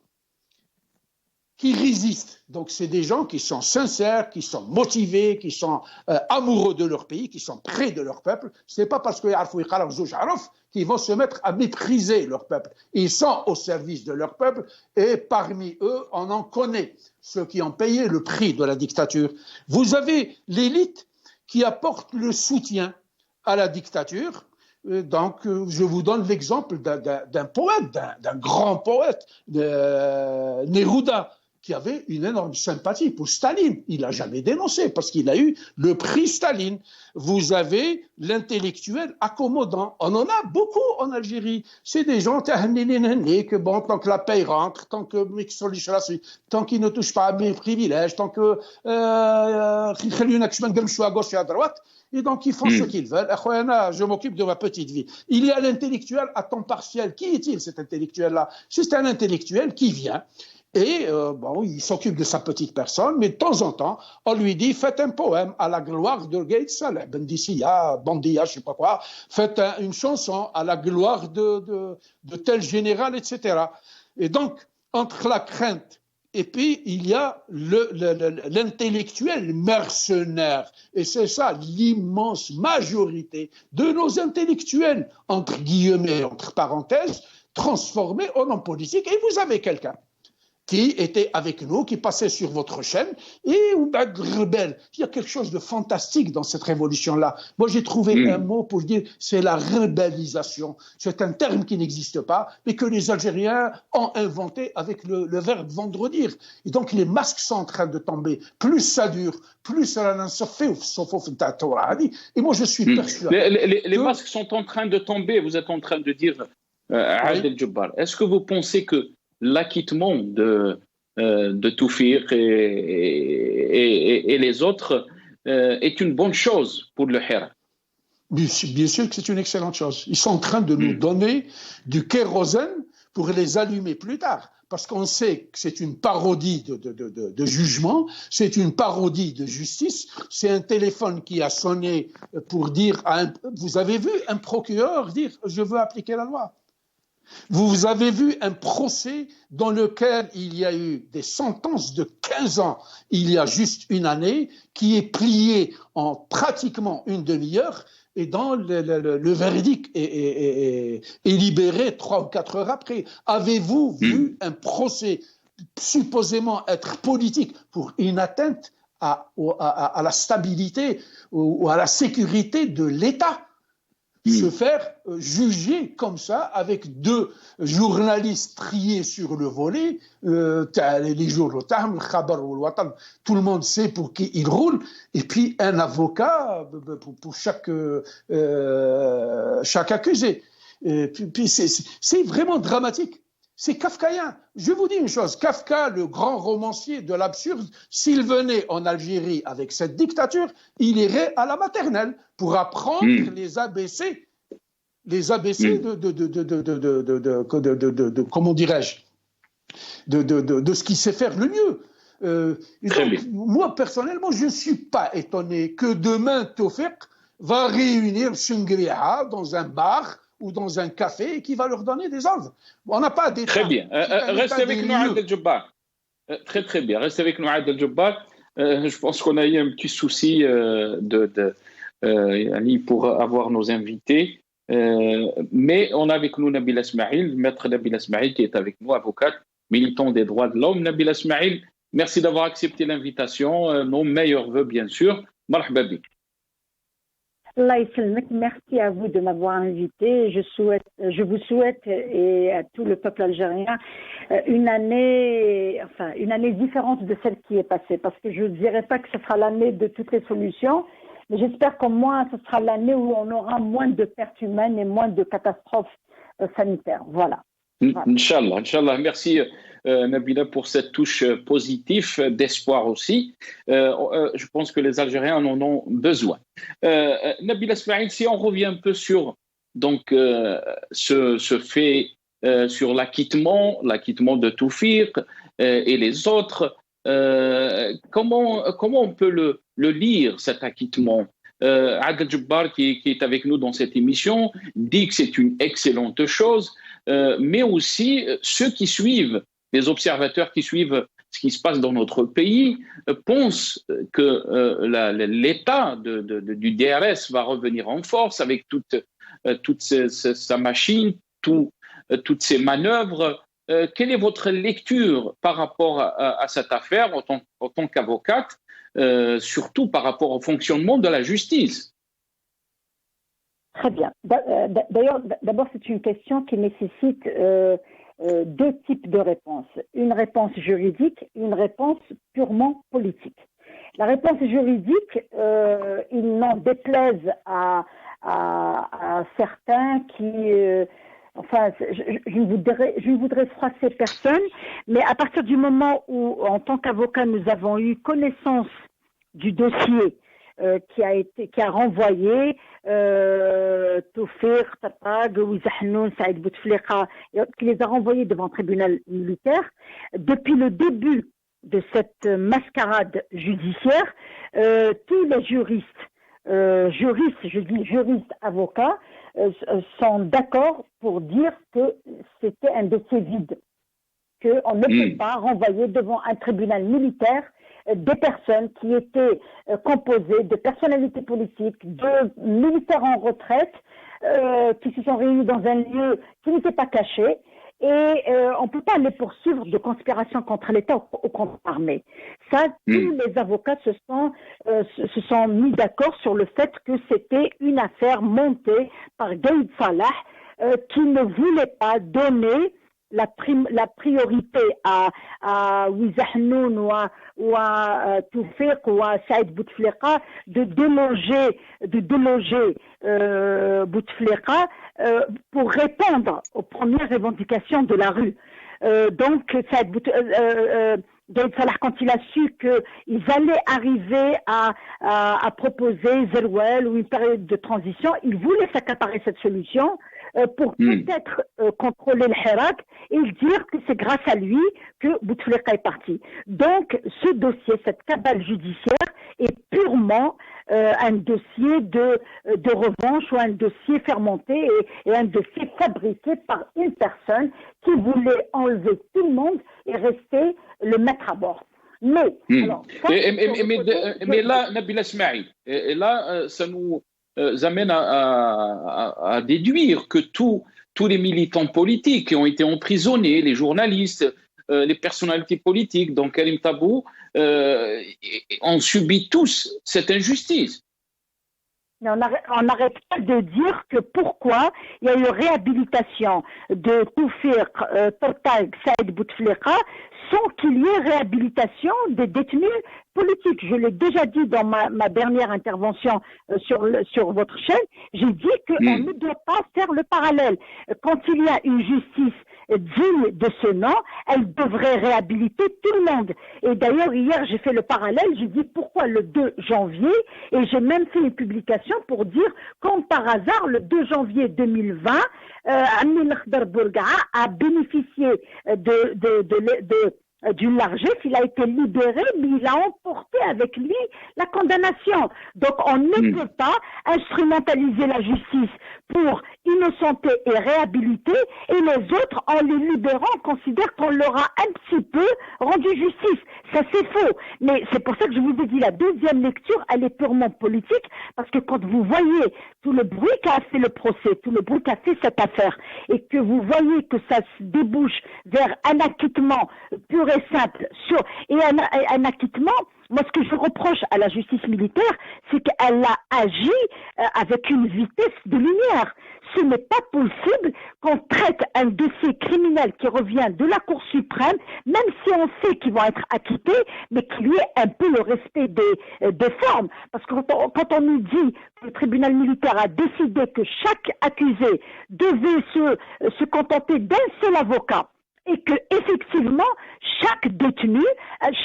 qui résistent. Donc, c'est des gens qui sont sincères, qui sont motivés, qui sont amoureux de leur pays, qui sont près de leur peuple. Ce n'est pas parce qu'ils vont se mettre à mépriser leur peuple. Ils sont au service de leur peuple et parmi eux, on en connaît ceux qui ont payé le prix de la dictature. Vous avez l'élite qui apporte le soutien à la dictature. Donc, je vous donne l'exemple d'un poète, d'un grand poète, Neruda, qui avait une énorme sympathie pour Staline. Il n'a jamais dénoncé parce qu'il a eu le prix Staline. Vous avez l'intellectuel accommodant. On en a beaucoup en Algérie. C'est des gens que bon, tant que la paye rentre, tant qu'ils ne touchent pas à mes privilèges, tant que à gauche et à droite, et donc ils font ce qu'ils veulent. Je m'occupe de ma petite vie. Il y a l'intellectuel à temps partiel. Qui est-il, cet intellectuel-là ? C'est un intellectuel qui vient et il s'occupe de sa petite personne, mais de temps en temps, on lui dit « Faites un poème à la gloire de Gaïd Saleh, Bendicia, Bandia, je ne sais pas quoi, faites une chanson à la gloire de tel général, etc. » Et donc, entre la crainte et puis, il y a l'intellectuel mercenaire. Et c'est ça l'immense majorité de nos intellectuels, entre guillemets, entre parenthèses, transformés en hommes politiques. Et vous avez quelqu'un qui était avec nous, qui passait sur votre chaîne, et rebelle. Il y a quelque chose de fantastique dans cette révolution-là. Moi, j'ai trouvé un mot pour dire, c'est la rebellisation. C'est un terme qui n'existe pas, mais que les Algériens ont inventé avec le verbe vendredi. Et donc, les masques sont en train de tomber. Plus ça dure, plus ça se fait. Et moi, je suis persuadé. Les masques sont en train de tomber. Vous êtes en train de dire, Adel Djebbar, est-ce que vous pensez que l'acquittement de Toufir et les autres est une bonne chose pour le Hira? Bien sûr que c'est une excellente chose. Ils sont en train de nous donner du kérosène pour les allumer plus tard. Parce qu'on sait que c'est une parodie de jugement, c'est une parodie de justice, c'est un téléphone qui a sonné pour dire vous avez vu un procureur dire « je veux appliquer la loi ». Vous avez vu un procès dans lequel il y a eu des sentences de 15 ans, il y a juste une année, qui est plié en pratiquement une demi-heure, et dont le verdict est libéré 3 ou 4 heures après. Avez-vous vu un procès supposément être politique pour une atteinte à la stabilité ou à la sécurité de l'État ? Se faire juger comme ça avec 2 journalistes triés sur le volet, les journaux, tout le monde sait pour qui ils roulent, et puis un avocat pour chaque accusé. Et puis c'est vraiment dramatique. C'est kafkaïen. Je vous dis une chose, Kafka, le grand romancier de l'absurde, s'il venait en Algérie avec cette dictature, il irait à la maternelle pour apprendre les ABC. Les ABC comment dirais-je, de ce qu'il sait faire le mieux. Très Donc, bien. moi, personnellement, je ne suis pas étonné que demain, Tawfiq va réunir Shungriha dans un bar ou dans un café et qui va leur donner des ordres. On n'a pas d'état. Très bien. Restez avec nous, Adel Jabbar. Très, très bien. Restez avec nous, Adel Jabbar. Je pense qu'on a eu un petit souci pour avoir nos invités. Mais on a avec nous Nabila Smaïl, maître Nabila Smaïl, qui est avec nous, avocate, militant des droits de l'homme. Nabila Smaïl, merci d'avoir accepté l'invitation. Nos meilleurs vœux, bien sûr. Marhaba bik. Allah ysalmek, merci à vous de m'avoir invité. Je vous souhaite et à tout le peuple algérien une année différente de celle qui est passée. Parce que je ne dirais pas que ce sera l'année de toutes les solutions, mais j'espère qu'au moins ce sera l'année où on aura moins de pertes humaines et moins de catastrophes sanitaires. Voilà. Inch'Allah, Inch'Allah. Merci Nabila pour cette touche positive d'espoir aussi. Je pense que les Algériens en ont besoin. Nabila Smaïl, si on revient un peu sur donc, ce fait sur l'acquittement de Tawfiq et les autres, comment on peut le lire, cet acquittement? Adel Jabbar, qui est avec nous dans cette émission, dit que c'est une excellente chose, mais aussi ceux qui suivent, les observateurs qui suivent ce qui se passe dans notre pays, pensent que l'état du DRS va revenir en force avec toute sa machine, toutes ces manœuvres. Quelle est votre lecture par rapport à cette affaire en tant qu'avocate, surtout par rapport au fonctionnement de la justice? Très bien. D'ailleurs, d'abord, c'est une question qui nécessite deux types de réponses. Une réponse juridique, une réponse purement politique. La réponse juridique, il n'en déplaise à certains qui... je ne voudrais froisser personne, mais à partir du moment où, en tant qu'avocat, nous avons eu connaissance du dossier qui a renvoyé Tawfiq, Tapag, Ouizahnoun, Saïd Bouteflika, qui les a renvoyés devant le tribunal militaire. Depuis le début de cette mascarade judiciaire, tous les juristes, avocats, sont d'accord pour dire que c'était un dossier vide, qu'on ne peut pas renvoyer devant un tribunal militaire des personnes qui étaient composées de personnalités politiques, de militaires en retraite, qui se sont réunis dans un lieu qui n'était pas caché. Et on ne peut pas les poursuivre de conspiration contre l'État ou contre l'armée. Ça, tous les avocats se sont mis d'accord sur le fait que c'était une affaire montée par Gaïd Salah, qui ne voulait pas donner la priorité à Ouizahnoun ou à Tawfiq ou à Saïd Bouteflika de déloger Bouteflika pour répondre aux premières revendications de la rue. Donc, Gaïd Salah, quand il a su qu'ils allaient arriver à proposer Zerwell ou une période de transition, il voulait s'accaparer cette solution pour peut-être contrôler le Hirak et dire que c'est grâce à lui que Bouteflika est parti. Donc, ce dossier, cette cabale judiciaire est purement un dossier de revanche ou un dossier fermenté et un dossier fabriqué par une personne qui voulait enlever tout le monde et rester le maître à bord. Mais, alors, mais là, Nabila Smaïl, et là, ça nous amène à déduire que tous les militants politiques qui ont été emprisonnés, les journalistes, les personnalités politiques, dont Karim Tabou, ont subi tous cette injustice. On n'arrête pas de dire que pourquoi il y a eu réhabilitation de Tawfiq, Tapag, Saïd Bouteflika sans qu'il y ait réhabilitation des détenus politiques. Je l'ai déjà dit dans ma dernière intervention sur votre chaîne, j'ai dit qu'on ne doit pas faire le parallèle. Quand il y a une justice digne de ce nom, elle devrait réhabiliter tout le monde. Et d'ailleurs, hier, j'ai fait le parallèle, j'ai dit pourquoi le 2 janvier, et j'ai même fait une publication pour dire, comme par hasard, le 2 janvier 2020, Amni Lakhdar Bourga'a a bénéficié d'une largesse, il a été libéré, mais il a emporté avec lui la condamnation. Donc on ne peut pas instrumentaliser la justice pour innocenter et réhabiliter, et les autres, en les libérant, on considère qu'on leur a un petit peu rendu justice. Ça c'est faux. Mais c'est pour ça que je vous ai dit, la deuxième lecture, elle est purement politique, parce que quand vous voyez tout le bruit qu'a fait le procès, tout le bruit qu'a fait cette affaire, et que vous voyez que ça se débouche vers un acquittement pur et simple, et un acquittement, moi ce que je reproche à la justice militaire, c'est qu'elle a agi avec une vitesse de lumière. Ce n'est pas possible qu'on traite un dossier criminel qui revient de la Cour suprême, même si on sait qu'ils vont être acquittés, mais qu'il y ait un peu le respect des formes. Parce que quand on nous dit que le tribunal militaire a décidé que chaque accusé devait se contenter d'un seul avocat, et que effectivement chaque détenu,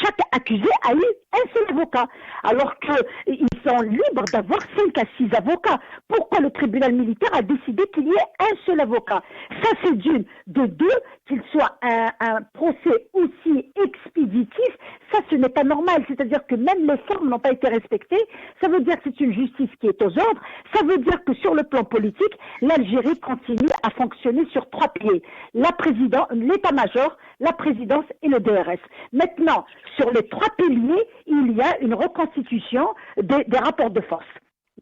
chaque accusé a eu un seul avocat, alors qu'ils sont libres d'avoir 5 à 6 avocats. Pourquoi le tribunal militaire a décidé qu'il y ait un seul avocat? Ça c'est d'une. De deux, qu'il soit un procès aussi expéditif, ça ce n'est pas normal. C'est-à-dire que même les formes n'ont pas été respectées. Ça veut dire que c'est une justice qui est aux ordres. Ça veut dire que sur le plan politique, l'Algérie continue à fonctionner sur 3 piliers. L'état-major, la présidence et le DRS. Maintenant, sur les 3 piliers, il y a une reconstitution des rapports de force.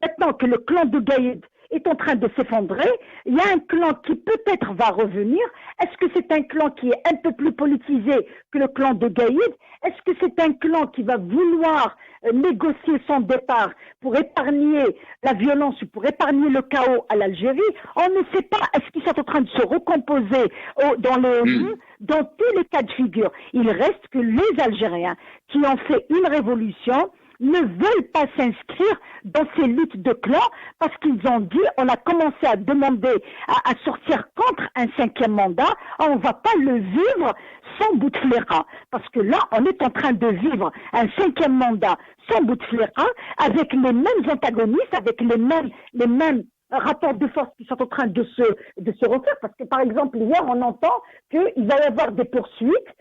Maintenant que le clan de Gaïd est en train de s'effondrer, il y a un clan qui peut-être va revenir. Est-ce que c'est un clan qui est un peu plus politisé que le clan de Gaïd? Est-ce que c'est un clan qui va vouloir négocier son départ pour épargner la violence ou pour épargner le chaos à l'Algérie? On ne sait pas. Est-ce qu'ils sont en train de se recomposer dans les rues? Dans tous les cas de figure, il reste que les Algériens qui ont fait une révolution ne veulent pas s'inscrire dans ces luttes de clans parce qu'ils ont dit, on a commencé à demander à sortir contre un 5e mandat, on ne va pas le vivre sans Bouteflika. Parce que là, on est en train de vivre un 5e mandat sans Bouteflika, avec les mêmes antagonistes, avec les mêmes rapports de force qui sont en train de se refaire. Parce que par exemple, hier, on entend qu'il va y avoir des poursuites.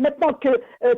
Maintenant que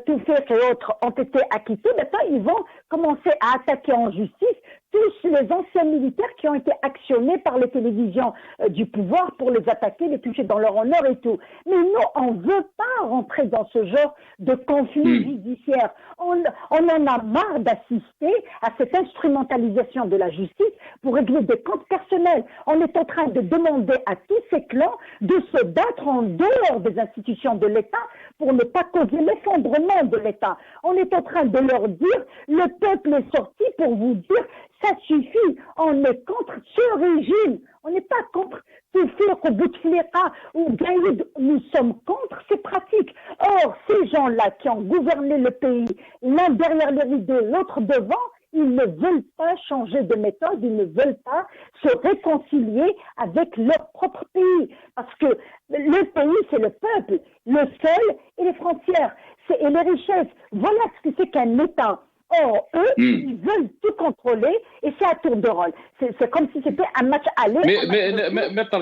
Toufek et autres ont été acquittés, maintenant ils vont commencer à attaquer en justice tous les anciens militaires qui ont été actionnés par les télévisions du pouvoir pour les attaquer, les toucher dans leur honneur et tout. Mais nous, on ne veut pas rentrer dans ce genre de conflit judiciaire. On en a marre d'assister à cette instrumentalisation de la justice pour régler des comptes personnels. On est en train de demander à tous ces clans de se battre en dehors des institutions de l'État pour ne pas causer l'effondrement de l'État. On est en train de leur dire, le peuple est sorti pour vous dire, ça suffit, on est contre ce régime. On n'est pas contre Toufek ou Bouteflika ou Gaïd, nous sommes contre ces pratiques. Or, ces gens-là qui ont gouverné le pays, l'un derrière les rideaux, l'autre devant, ils ne veulent pas changer de méthode, ils ne veulent pas se réconcilier avec leur propre pays. Parce que le pays, c'est le peuple, le sol et les frontières, et les richesses. Voilà ce que c'est qu'un État. Or, eux, ils veulent tout contrôler et c'est à tour de rôle. C'est comme si c'était un match aller. Mais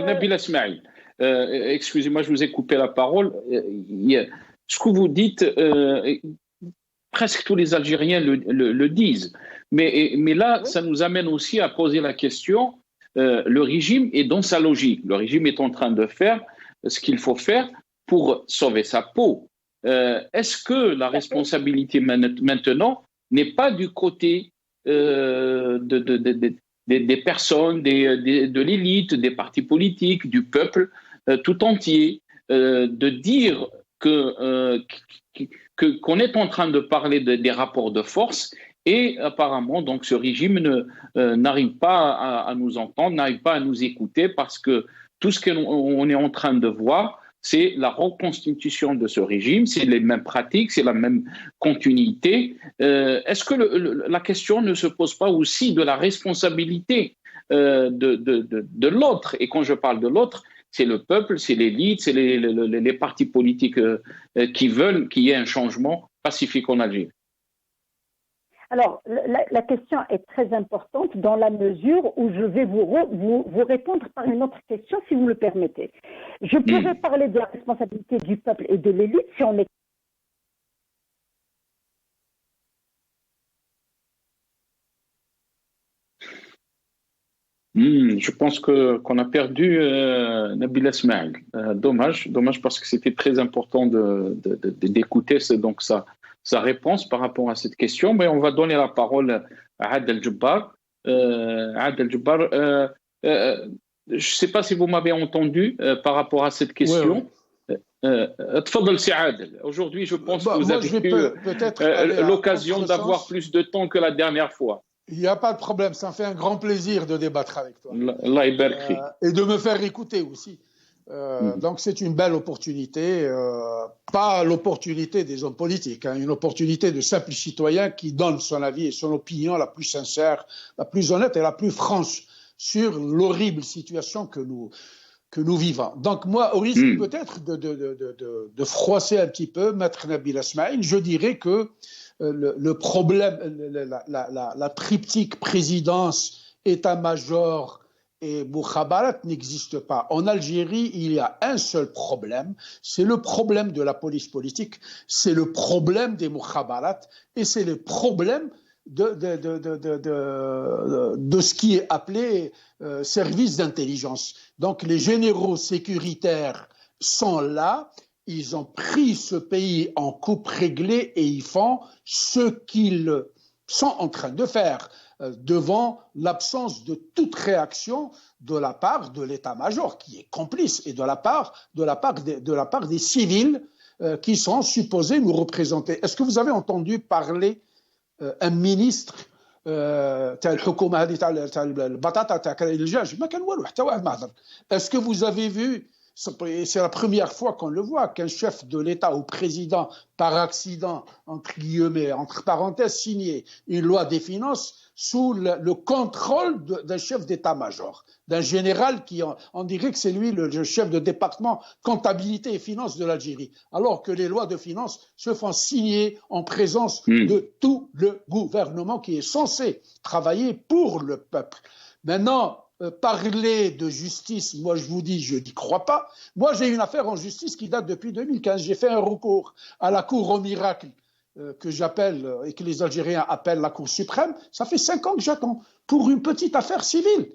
Nabila Smaïl, excusez-moi, je vous ai coupé la parole. Ce que vous dites, presque tous les Algériens le disent. Mais là, ça nous amène aussi à poser la question, le régime est dans sa logique. Le régime est en train de faire ce qu'il faut faire pour sauver sa peau. Est-ce que la responsabilité maintenant n'est pas du côté des personnes, de l'élite, des partis politiques, du peuple tout entier, de dire qu'on est en train de parler des rapports de force et apparemment donc ce régime n'arrive pas à nous entendre, n'arrive pas à nous écouter parce que tout ce qu'on est en train de voir, c'est la reconstitution de ce régime, c'est les mêmes pratiques, c'est la même continuité. Est-ce que la question ne se pose pas aussi de la responsabilité de l'autre? Et quand je parle de l'autre, c'est le peuple, c'est l'élite, c'est les partis politiques qui veulent qu'il y ait un changement pacifique en Algérie. Alors, la question est très importante dans la mesure où je vais vous répondre par une autre question, si vous me le permettez. Je pourrais parler de la responsabilité du peuple et de l'élite si on est... Je pense qu'on a perdu Nabil Esmaïl. Dommage parce que c'était très important d'écouter donc sa réponse par rapport à cette question. Mais on va donner la parole à Adel Jabbar. Adel Jabbar, je ne sais pas si vous m'avez entendu par rapport à cette question. Tfadal Si Adel. Aujourd'hui, je pense que vous avez eu l'occasion d'avoir plus de temps que la dernière fois. Il n'y a pas de problème, ça me fait un grand plaisir de débattre avec toi. Et de me faire écouter aussi. Donc c'est une belle opportunité, pas l'opportunité des hommes politiques, une opportunité de simple citoyen qui donne son avis et son opinion la plus sincère, la plus honnête et la plus franche sur l'horrible situation que nous vivons. Donc moi, au risque peut-être de froisser un petit peu Maître Nabil Esmaïl, je dirais que le problème, la triptyque présidence, état-major et Moukhabarat n'existe pas. En Algérie, il y a un seul problème, c'est le problème de la police politique, c'est le problème des Moukhabarat et c'est le problème de ce qui est appelé service d'intelligence. Donc les généraux sécuritaires sont là. Ils ont pris ce pays en coupe réglée et ils font ce qu'ils sont en train de faire devant l'absence de toute réaction de la part de l'état-major qui est complice et de la part des civils qui sont supposés nous représenter. Est-ce que vous avez entendu parler un ministre est-ce que vous avez vu? C'est la première fois qu'on le voit, qu'un chef de l'État ou président, par accident, entre guillemets, entre parenthèses, signé une loi des finances sous le contrôle d'un chef d'état-major, d'un général qui, on dirait que c'est lui le chef de département comptabilité et finances de l'Algérie, alors que les lois de finances se font signer en présence de tout le gouvernement qui est censé travailler pour le peuple. Maintenant, parler de justice, moi je vous dis, je n'y crois pas. Moi j'ai une affaire en justice qui date depuis 2015. J'ai fait un recours à la Cour au miracle, que j'appelle et que les Algériens appellent la Cour suprême. Ça fait 5 ans que j'attends pour une petite affaire civile.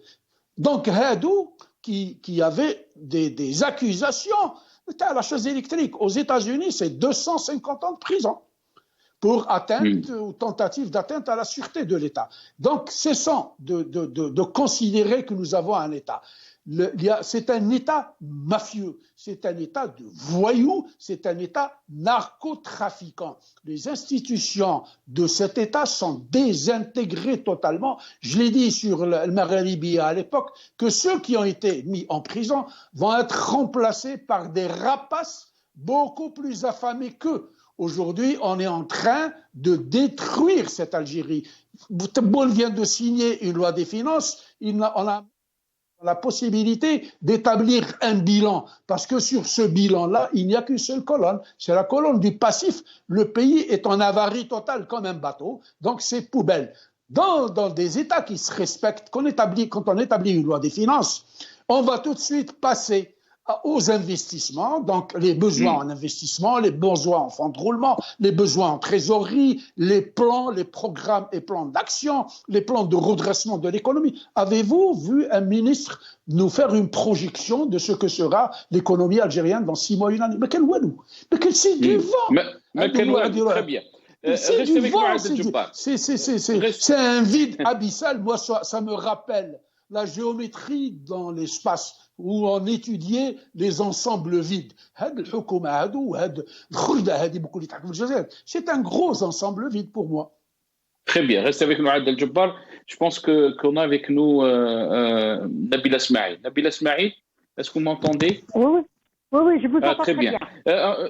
Donc Hadou, qui avait des accusations, à la chaise électrique. Aux États-Unis, c'est 250 ans de prison pour atteinte ou tentative d'atteinte à la sûreté de l'État. Donc, cessons de considérer que nous avons un État. C'est un État mafieux, c'est un État de voyous, c'est un État narcotrafiquant. Les institutions de cet État sont désintégrées totalement. Je l'ai dit sur le Magharibi à l'époque, que ceux qui ont été mis en prison vont être remplacés par des rapaces beaucoup plus affamés qu'eux. Aujourd'hui, on est en train de détruire cette Algérie. Bouteboul vient de signer une loi des finances. On a la possibilité d'établir un bilan, parce que sur ce bilan-là, il n'y a qu'une seule colonne. C'est la colonne du passif. Le pays est en avarie totale comme un bateau, donc c'est poubelle. Dans des États qui se respectent, quand on établit une loi des finances, on va tout de suite passer aux investissements, donc les besoins en investissement, les besoins en fonds de roulement, les besoins en trésorerie, les plans, les programmes et plans d'action, les plans de redressement de l'économie. Avez-vous vu un ministre nous faire une projection de ce que sera l'économie algérienne dans 6 mois, 1 année? Mais quel ouadou! Mais quel c'est du vent! Mais quel ouadou, très bien. C'est du vent, c'est un vide abyssal. Moi, ça me rappelle la géométrie dans l'espace, où on étudiait les ensembles vides. C'est un gros ensemble vide pour moi. Très bien, restez avec nous, Adel Jabbar. Je pense qu'on a avec nous Nabil Esmaïl. Nabil Esmaïl, est-ce que vous m'entendez? Oui, je vous entends très bien.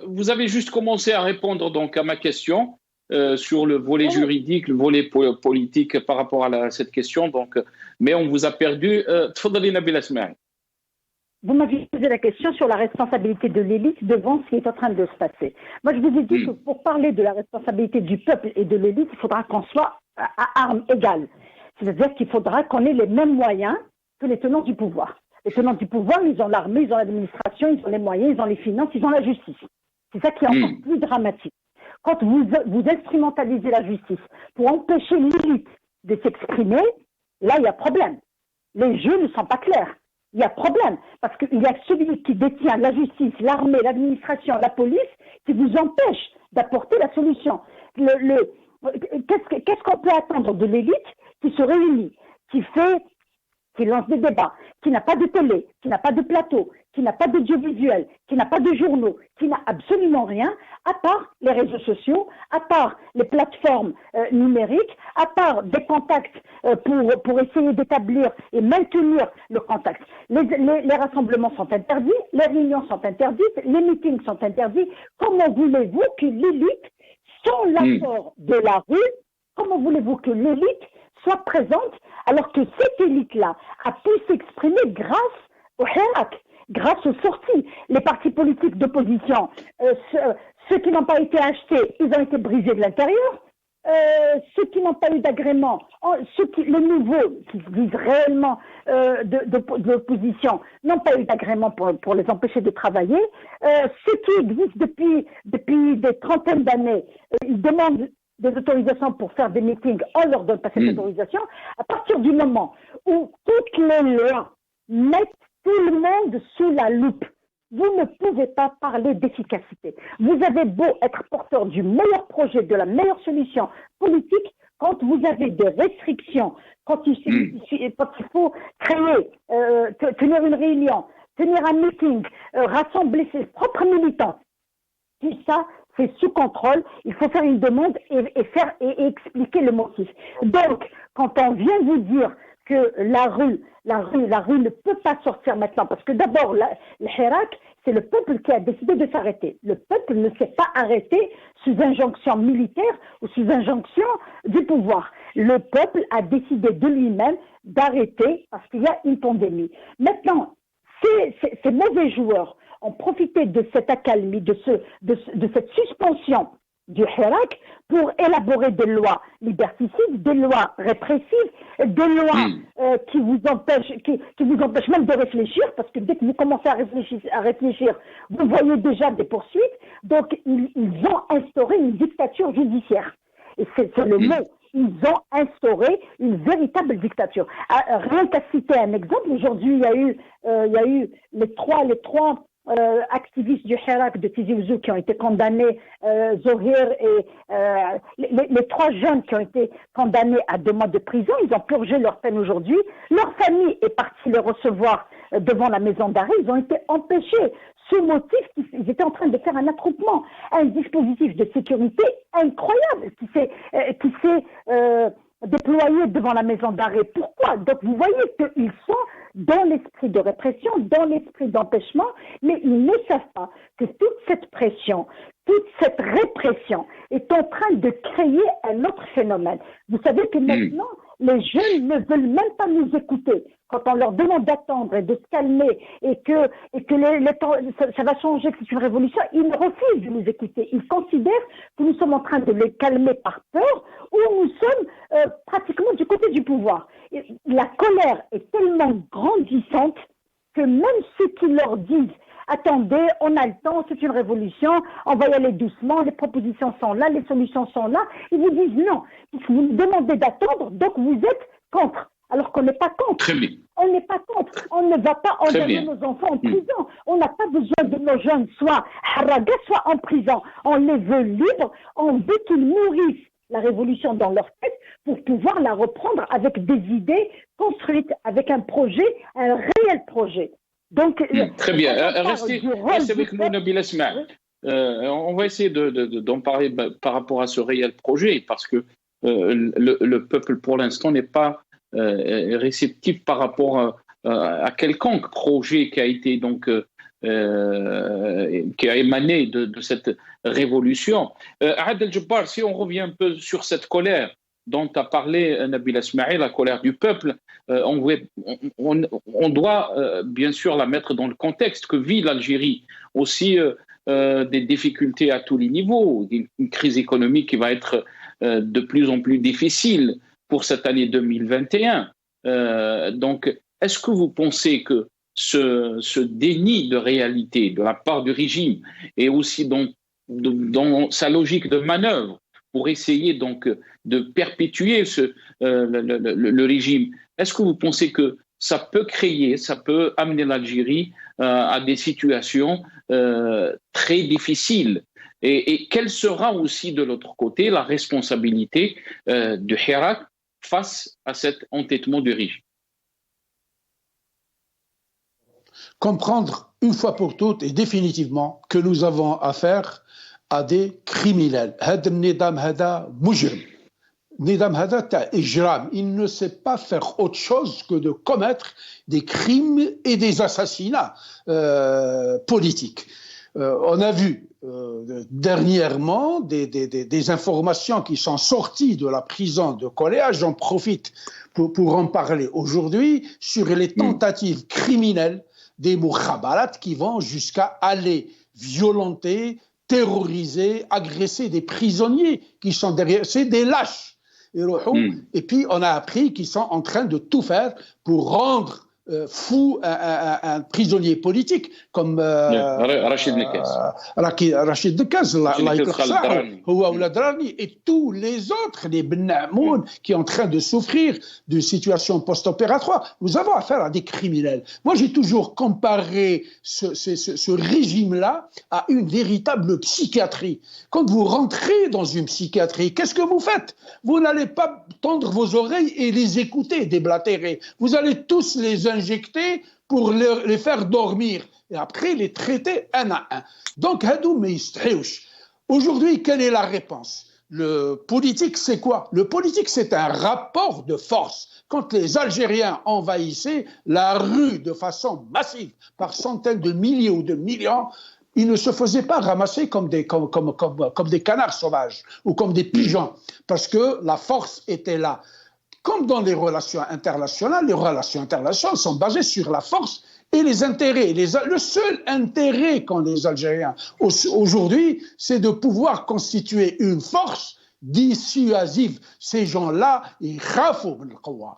Vous avez juste commencé à répondre donc à ma question sur le volet juridique, le volet politique par rapport à cette question. Donc, mais on vous a perdu. Tfadali Nabil Esmaïl. Vous m'aviez posé la question sur la responsabilité de l'élite devant ce qui est en train de se passer. Moi, je vous ai dit que pour parler de la responsabilité du peuple et de l'élite, il faudra qu'on soit à armes égales. C'est-à-dire qu'il faudra qu'on ait les mêmes moyens que les tenants du pouvoir. Les tenants du pouvoir, ils ont l'armée, ils ont l'administration, ils ont les moyens, ils ont les finances, ils ont la justice. C'est ça qui est encore plus dramatique. Quand vous instrumentalisez la justice pour empêcher l'élite de s'exprimer, là, il y a problème. Les jeux ne sont pas clairs. Il y a problème. Parce qu'il y a celui qui détient la justice, l'armée, l'administration, la police, qui vous empêche d'apporter la solution. Qu'est-ce qu'on peut attendre de l'élite qui se réunit, qui lance des débats, qui n'a pas de télé, qui n'a pas de plateau, qui n'a pas d'audiovisuel, qui n'a pas de journaux, qui n'a absolument rien, à part les réseaux sociaux, à part les plateformes numériques, à part des contacts pour essayer d'établir et maintenir le contact. Les rassemblements sont interdits, les réunions sont interdites, les meetings sont interdits. Comment voulez-vous que l'élite, sans l'accord de la rue, comment voulez-vous que l'élite soit présente alors que cette élite-là a pu s'exprimer grâce au Hirak, grâce aux sorties. Les partis politiques d'opposition, ceux qui n'ont pas été achetés, ils ont été brisés de l'intérieur. Ceux qui n'ont pas eu d'agrément, les nouveaux qui se disent réellement de l'opposition n'ont pas eu d'agrément pour les empêcher de travailler. Ceux qui existent depuis des trentaines d'années, ils demandent des autorisations pour faire des meetings, on leur donne pas cette autorisation. À partir du moment où toutes les lois mettent tout le monde sous la loupe, vous ne pouvez pas parler d'efficacité. Vous avez beau être porteur du meilleur projet, de la meilleure solution politique, quand vous avez des restrictions, quand il faut créer, tenir une réunion, tenir un meeting, rassembler ses propres militants, tout ça, c'est sous contrôle. Il faut faire une demande et expliquer le motif. Donc, quand on vient vous dire que la rue ne peut pas sortir maintenant, parce que d'abord, le Hirak, c'est le peuple qui a décidé de s'arrêter. Le peuple ne s'est pas arrêté sous injonction militaire ou sous injonction du pouvoir. Le peuple a décidé de lui-même d'arrêter parce qu'il y a une pandémie. Maintenant, ces mauvais joueurs ont profité de cette accalmie, de cette suspension du Hirak pour élaborer des lois liberticides, des lois répressives, des lois qui vous empêchent même de réfléchir, parce que dès que vous commencez à réfléchir, vous voyez déjà des poursuites. Donc, ils ont instauré une dictature judiciaire. Et c'est le mot. Ils ont instauré une véritable dictature. Rien qu'à citer un exemple, aujourd'hui, il y a eu les trois activistes du Hirak de Tizi Ouzou qui ont été condamnés, Zohir et les trois jeunes qui ont été condamnés à 2 mois de prison. Ils ont purgé leur peine aujourd'hui. Leur famille est partie les recevoir devant la maison d'arrêt. Ils ont été empêchés sous motif qu'ils étaient en train de faire un attroupement, un dispositif de sécurité incroyable qui s'est déployé devant la maison d'arrêt. Pourquoi? Donc vous voyez qu'ils sont dans l'esprit de répression, dans l'esprit d'empêchement, mais ils ne savent pas que toute cette pression, toute cette répression est en train de créer un autre phénomène. Vous savez que maintenant, les jeunes ne veulent même pas nous écouter. Quand on leur demande d'attendre et de se calmer et que ça va changer, que c'est une révolution, ils refusent de nous écouter. Ils considèrent que nous sommes en train de les calmer par peur ou nous sommes pratiquement du côté du pouvoir. Et la colère est tellement grandissante que même ceux qui leur disent « Attendez, on a le temps, c'est une révolution, on va y aller doucement, les propositions sont là, les solutions sont là », ils vous disent « Non, puisque vous nous demandez d'attendre, donc vous êtes contre ». Alors qu'on n'est pas contre. Très bien. On n'est pas contre. On ne va pas engager nos enfants en prison. On n'a pas besoin de nos jeunes soit haraga, soit en prison. On les veut libres. On veut qu'ils nourrissent la révolution dans leur tête pour pouvoir la reprendre avec des idées construites, avec un projet, un réel projet. Donc, très bien. Restez avec nous, Nabila Esma. On va essayer d'en parler par rapport à ce réel projet, parce que le peuple, pour l'instant, n'est pas réceptif par rapport à quelconque projet qui a été qui a émané de cette révolution. Adel Jabbar, si on revient un peu sur cette colère dont a parlé Nabila Esmaïl, la colère du peuple, on doit bien sûr la mettre dans le contexte que vit l'Algérie, aussi des difficultés à tous les niveaux, une crise économique qui va être de plus en plus difficile pour cette année 2021. Donc, est-ce que vous pensez que ce déni de réalité de la part du régime et aussi dans sa logique de manœuvre pour essayer donc de perpétuer le régime, est-ce que vous pensez que ça peut amener l'Algérie à des situations très difficiles? Et quelle sera aussi de l'autre côté la responsabilité du Hirak face à cet entêtement du régime? Comprendre une fois pour toutes et définitivement que nous avons affaire à des criminels. هذا النظام هذا مجرم. النظام هذا تاع إجرام. Il ne sait pas faire autre chose que de commettre des crimes et des assassinats politiques. On a vu dernièrement des informations qui sont sorties de la prison de Koléa. J'en profite pour en parler aujourd'hui sur les tentatives criminelles des mukhabarat qui vont jusqu'à aller violenter, terroriser, agresser des prisonniers qui sont derrière. C'est des lâches. Et puis on a appris qu'ils sont en train de tout faire pour rendre fou un prisonnier politique comme Rachid Nekaz, Rachid Nekaz, et tous les autres, les Ben Amoun, qui sont en train de souffrir d'une situation post-opératoire. Nous avons affaire à des criminels. Moi, j'ai toujours comparé ce régime-là à une véritable psychiatrie. Quand vous rentrez dans une psychiatrie, qu'est-ce que vous faites? Vous n'allez pas tendre vos oreilles et les écouter déblatérer. Vous allez tous les injecter pour les faire dormir et après les traiter un à un. Donc, aujourd'hui, quelle est la réponse? Le politique, c'est quoi? Le politique, c'est un rapport de force. Quand les Algériens envahissaient la rue de façon massive, par centaines de milliers ou de millions, ils ne se faisaient pas ramasser comme des canards sauvages ou comme des pigeons, parce que la force était là. Comme dans les relations internationales sont basées sur la force et les intérêts. Le seul intérêt qu'ont les Algériens aujourd'hui, c'est de pouvoir constituer une force dissuasive. Ces gens-là, ils khafou bil qawa.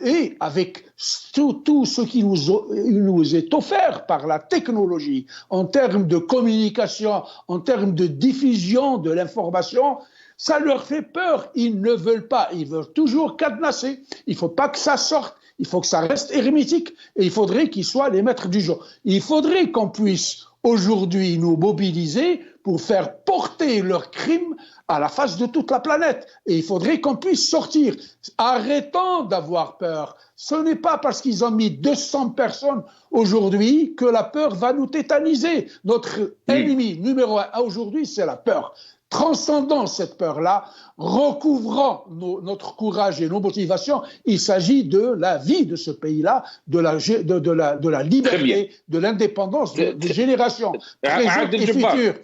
Et avec tout ce qui nous est offert par la technologie, en termes de communication, en termes de diffusion de l'information, ça leur fait peur. Ils ne veulent pas. Ils veulent toujours cadenasser. Il ne faut pas que ça sorte. Il faut que ça reste hermétique. Et il faudrait qu'ils soient les maîtres du jeu. Il faudrait qu'on puisse aujourd'hui nous mobiliser pour faire porter leurs crimes à la face de toute la planète. Et il faudrait qu'on puisse sortir. Arrêtons d'avoir peur. Ce n'est pas parce qu'ils ont mis 200 personnes aujourd'hui que la peur va nous tétaniser. Notre ennemi numéro 1 aujourd'hui, c'est la peur. Transcendant cette peur-là, recouvrant notre courage et nos motivations, il s'agit de la vie de ce pays-là, de la liberté, de l'indépendance des générations présentes et futures.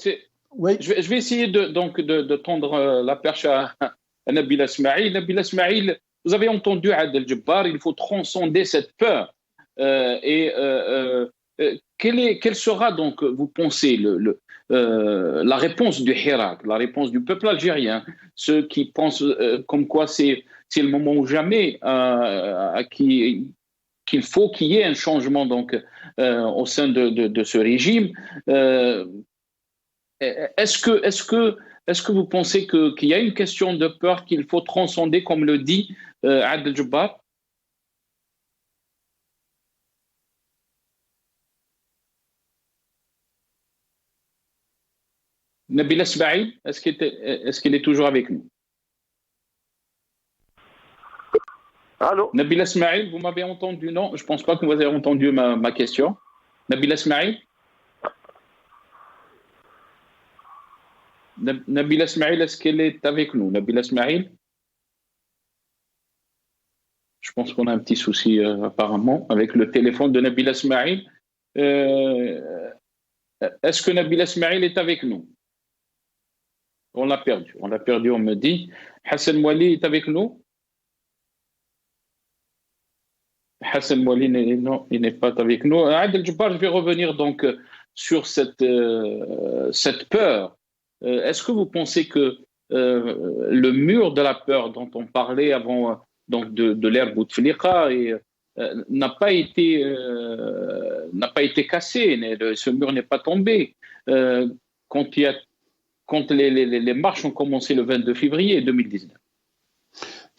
Oui. Je vais essayer de tendre la perche à Nabil Esmaïl. Nabil Esmaïl, vous avez entendu Adel Djebbar, il faut transcender cette peur. Quelle sera donc, vous pensez, la réponse du Hirak, la réponse du peuple algérien, ceux qui pensent comme quoi c'est le moment ou jamais qu'il faut qu'il y ait un changement donc, au sein de ce régime. Est-ce que vous pensez qu'il y a une question de peur qu'il faut transcender, comme le dit Adel Djebbar? Nabil Esmaïl, est-ce qu'il est toujours avec nous? Allô? Nabil Esmaïl, vous m'avez entendu? Non, je ne pense pas que vous avez entendu ma question. Nabil Esmaïl? Nabil Esmaïl, est-ce qu'elle est avec nous? Nabil Esmaïl? Je pense qu'on a un petit souci apparemment avec le téléphone de Nabil Esmaïl. Est-ce que Nabil Esmaïl est avec nous? On l'a perdu, on me dit. Hassan Mouali est avec nous? Hassan Mouali, non, il n'est pas avec nous. Adel Djebbar, je vais revenir donc sur cette peur. Est-ce que vous pensez que le mur de la peur dont on parlait avant donc de l'ère Bouteflika n'a pas été cassé, ce mur n'est pas tombé. Quand les marches ont commencé le 22 février 2019.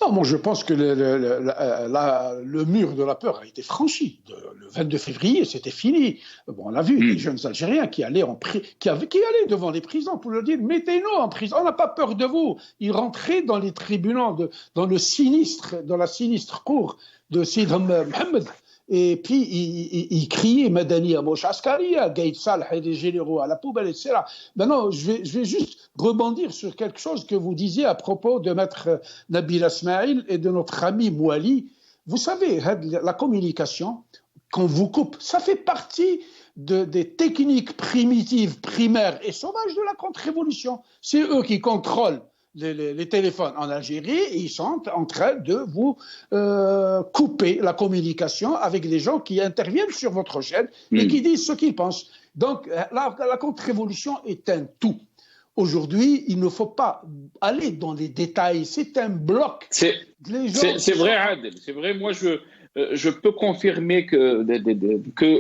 Non, moi je pense que le mur de la peur a été franchi. Le 22 février, c'était fini. Bon, on l'a vu, des jeunes Algériens qui allaient devant les prisons pour leur dire « mettez-nous en prison, on n'a pas peur de vous ». Ils rentraient dans les tribunaux, dans la sinistre cour de Sid Mohamed. Et puis, il criait Madani à Mouch Askaria, Gaïd Salah et les généraux à la poubelle, etc. Maintenant, je vais juste rebondir sur quelque chose que vous disiez à propos de Maître Nabil Ismail et de notre ami Mouali. Vous savez, la communication, qu'on vous coupe, ça fait partie des techniques primitives, primaires et sauvages de la contre-révolution. C'est eux qui contrôlent les téléphones en Algérie, et ils sont en train de vous couper la communication avec des gens qui interviennent sur votre chaîne et qui disent ce qu'ils pensent. Donc, la contre-révolution est un tout. Aujourd'hui, il ne faut pas aller dans les détails. C'est un bloc. C'est vrai, Adel. C'est vrai. Moi, je peux confirmer que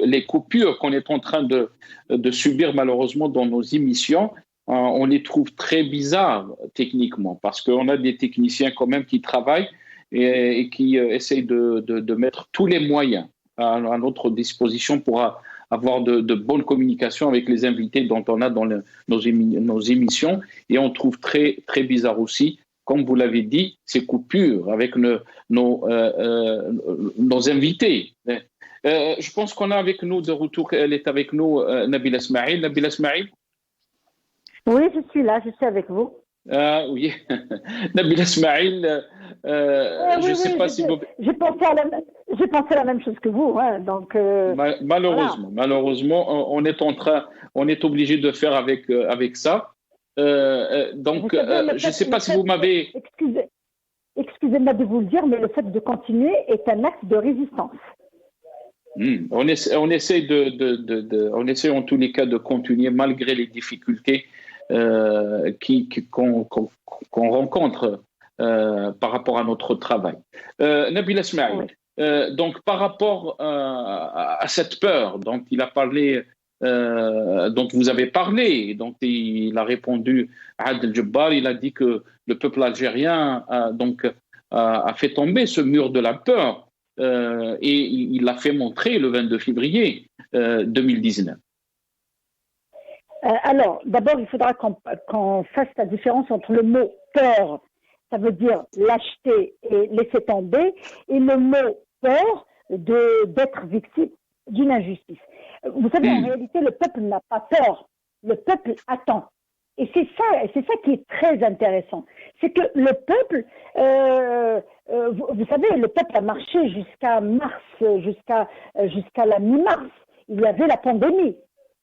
les coupures qu'on est en train de subir malheureusement dans nos émissions, on les trouve très bizarres techniquement, parce qu'on a des techniciens quand même qui travaillent et qui essayent de mettre tous les moyens à notre disposition pour avoir de bonnes communications avec les invités dont on a dans nos émissions. Et on trouve très, très bizarre aussi, comme vous l'avez dit, ces coupures avec nos invités. Je pense qu'on a avec nous de retour, elle est avec nous, Nabil Ismail. Nabil Ismail. Oui, je suis là, je suis avec vous. Oui, Nabil Ismail, je ne sais pas si vous... J'ai pensé à la même chose que vous, hein, donc... malheureusement, voilà. Malheureusement, on est obligé de faire avec ça. Donc, je ne sais pas si vous m'avez... Excusez-moi de vous le dire, mais le fait de continuer est un acte de résistance. On essaie on essaie en tous les cas de continuer malgré les difficultés qu'on rencontre par rapport à notre travail. Nabil Ismail, donc par rapport à cette peur dont il a parlé, dont vous avez parlé, dont il a répondu à Adel Jabbar, il a dit que le peuple algérien a fait tomber ce mur de la peur et il l'a fait montrer le 22 février 2019. Alors, d'abord, il faudra qu'on fasse la différence entre le mot peur, ça veut dire lâcheté et laisser tomber, et le mot peur d'être victime d'une injustice. Vous savez, en réalité, le peuple n'a pas peur, le peuple attend. Et c'est ça qui est très intéressant. C'est que le peuple, vous savez, le peuple a marché jusqu'à mars, jusqu'à la mi-mars. Il y avait la pandémie.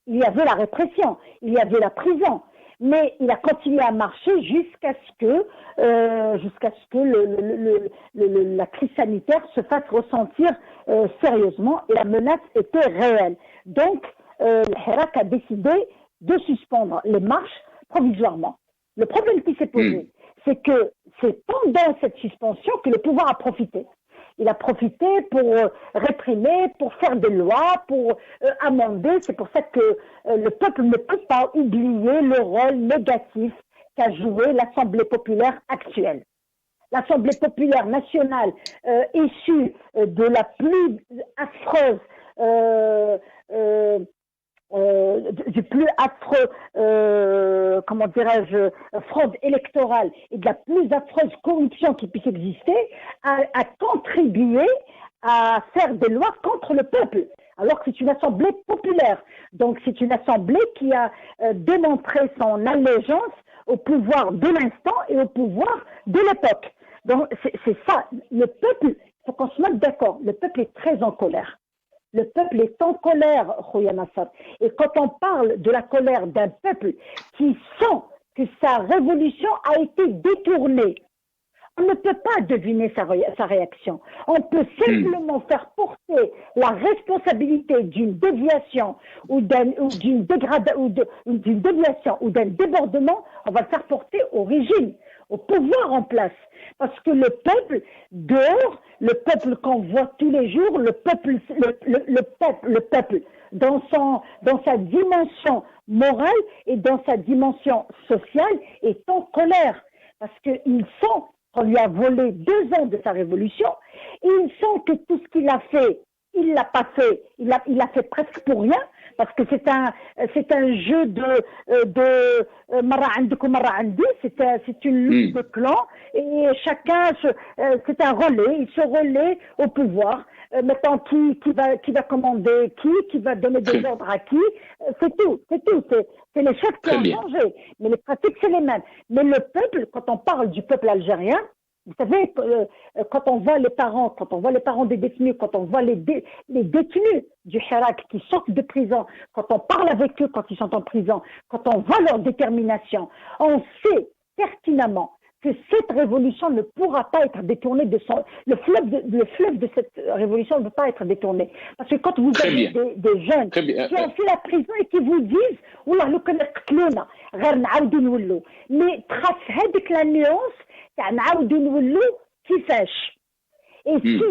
Il y avait la répression, il y avait la prison, mais il a continué à marcher jusqu'à ce que la crise sanitaire se fasse ressentir sérieusement, et la menace était réelle. Donc, le Hirak a décidé de suspendre les marches provisoirement. Le problème qui s'est posé, c'est que c'est pendant cette suspension que le pouvoir a profité. Il a profité pour réprimer, pour faire des lois, pour amender. C'est pour ça que le peuple ne peut pas oublier le rôle négatif qu'a joué l'Assemblée populaire actuelle. L'Assemblée populaire nationale, issue de la plus affreuse du plus affreux, comment dirais-je, fraude électorale et de la plus affreuse corruption qui puisse exister, a contribué à faire des lois contre le peuple, alors que c'est une assemblée populaire. Donc c'est une assemblée qui a démontré son allégeance au pouvoir de l'instant et au pouvoir de l'époque. Donc c'est ça, le peuple, il faut qu'on se mette d'accord, le peuple est très en colère. Le peuple est en colère, Khouya Nassar. Et quand on parle de la colère d'un peuple qui sent que sa révolution a été détournée, On ne peut pas deviner sa réaction. On peut simplement faire porter la responsabilité d'une déviation ou d'une déviation ou d'un débordement, on va le faire porter au régime, au pouvoir en place. Parce que le peuple, dehors, le peuple qu'on voit tous les jours, le peuple dans sa dimension morale et dans sa dimension sociale est en colère. Parce qu'ils sont, on lui a volé 2 ans de sa révolution, et ils sentent que tout ce qu'il a fait, il l'a pas fait, il l'a fait presque pour rien, parce que c'est un jeu de marra andouk ou marra andi, c'est une lutte de clans, et chacun, c'est un relais, il se relaie au pouvoir. Maintenant, qui va commander qui va donner des ordres à qui, c'est tout. C'est les chefs qui ont changé, mais les pratiques, c'est les mêmes. Mais le peuple, quand on parle du peuple algérien, vous savez, quand on voit les parents des détenus, quand on voit les détenus du Hirak qui sortent de prison, quand on parle avec eux quand ils sont en prison, quand on voit leur détermination, on sait pertinemment que cette révolution ne pourra pas être détournée le fleuve de cette révolution ne peut pas être détourné. Parce que quand vous avez des jeunes qui ont fait la prison et qui vous disent « Wallah, nous connaissons Klouna, غير نعاودو نولو » mais trace هذيك la nuance, تاع نعاودو نولو كيفاش.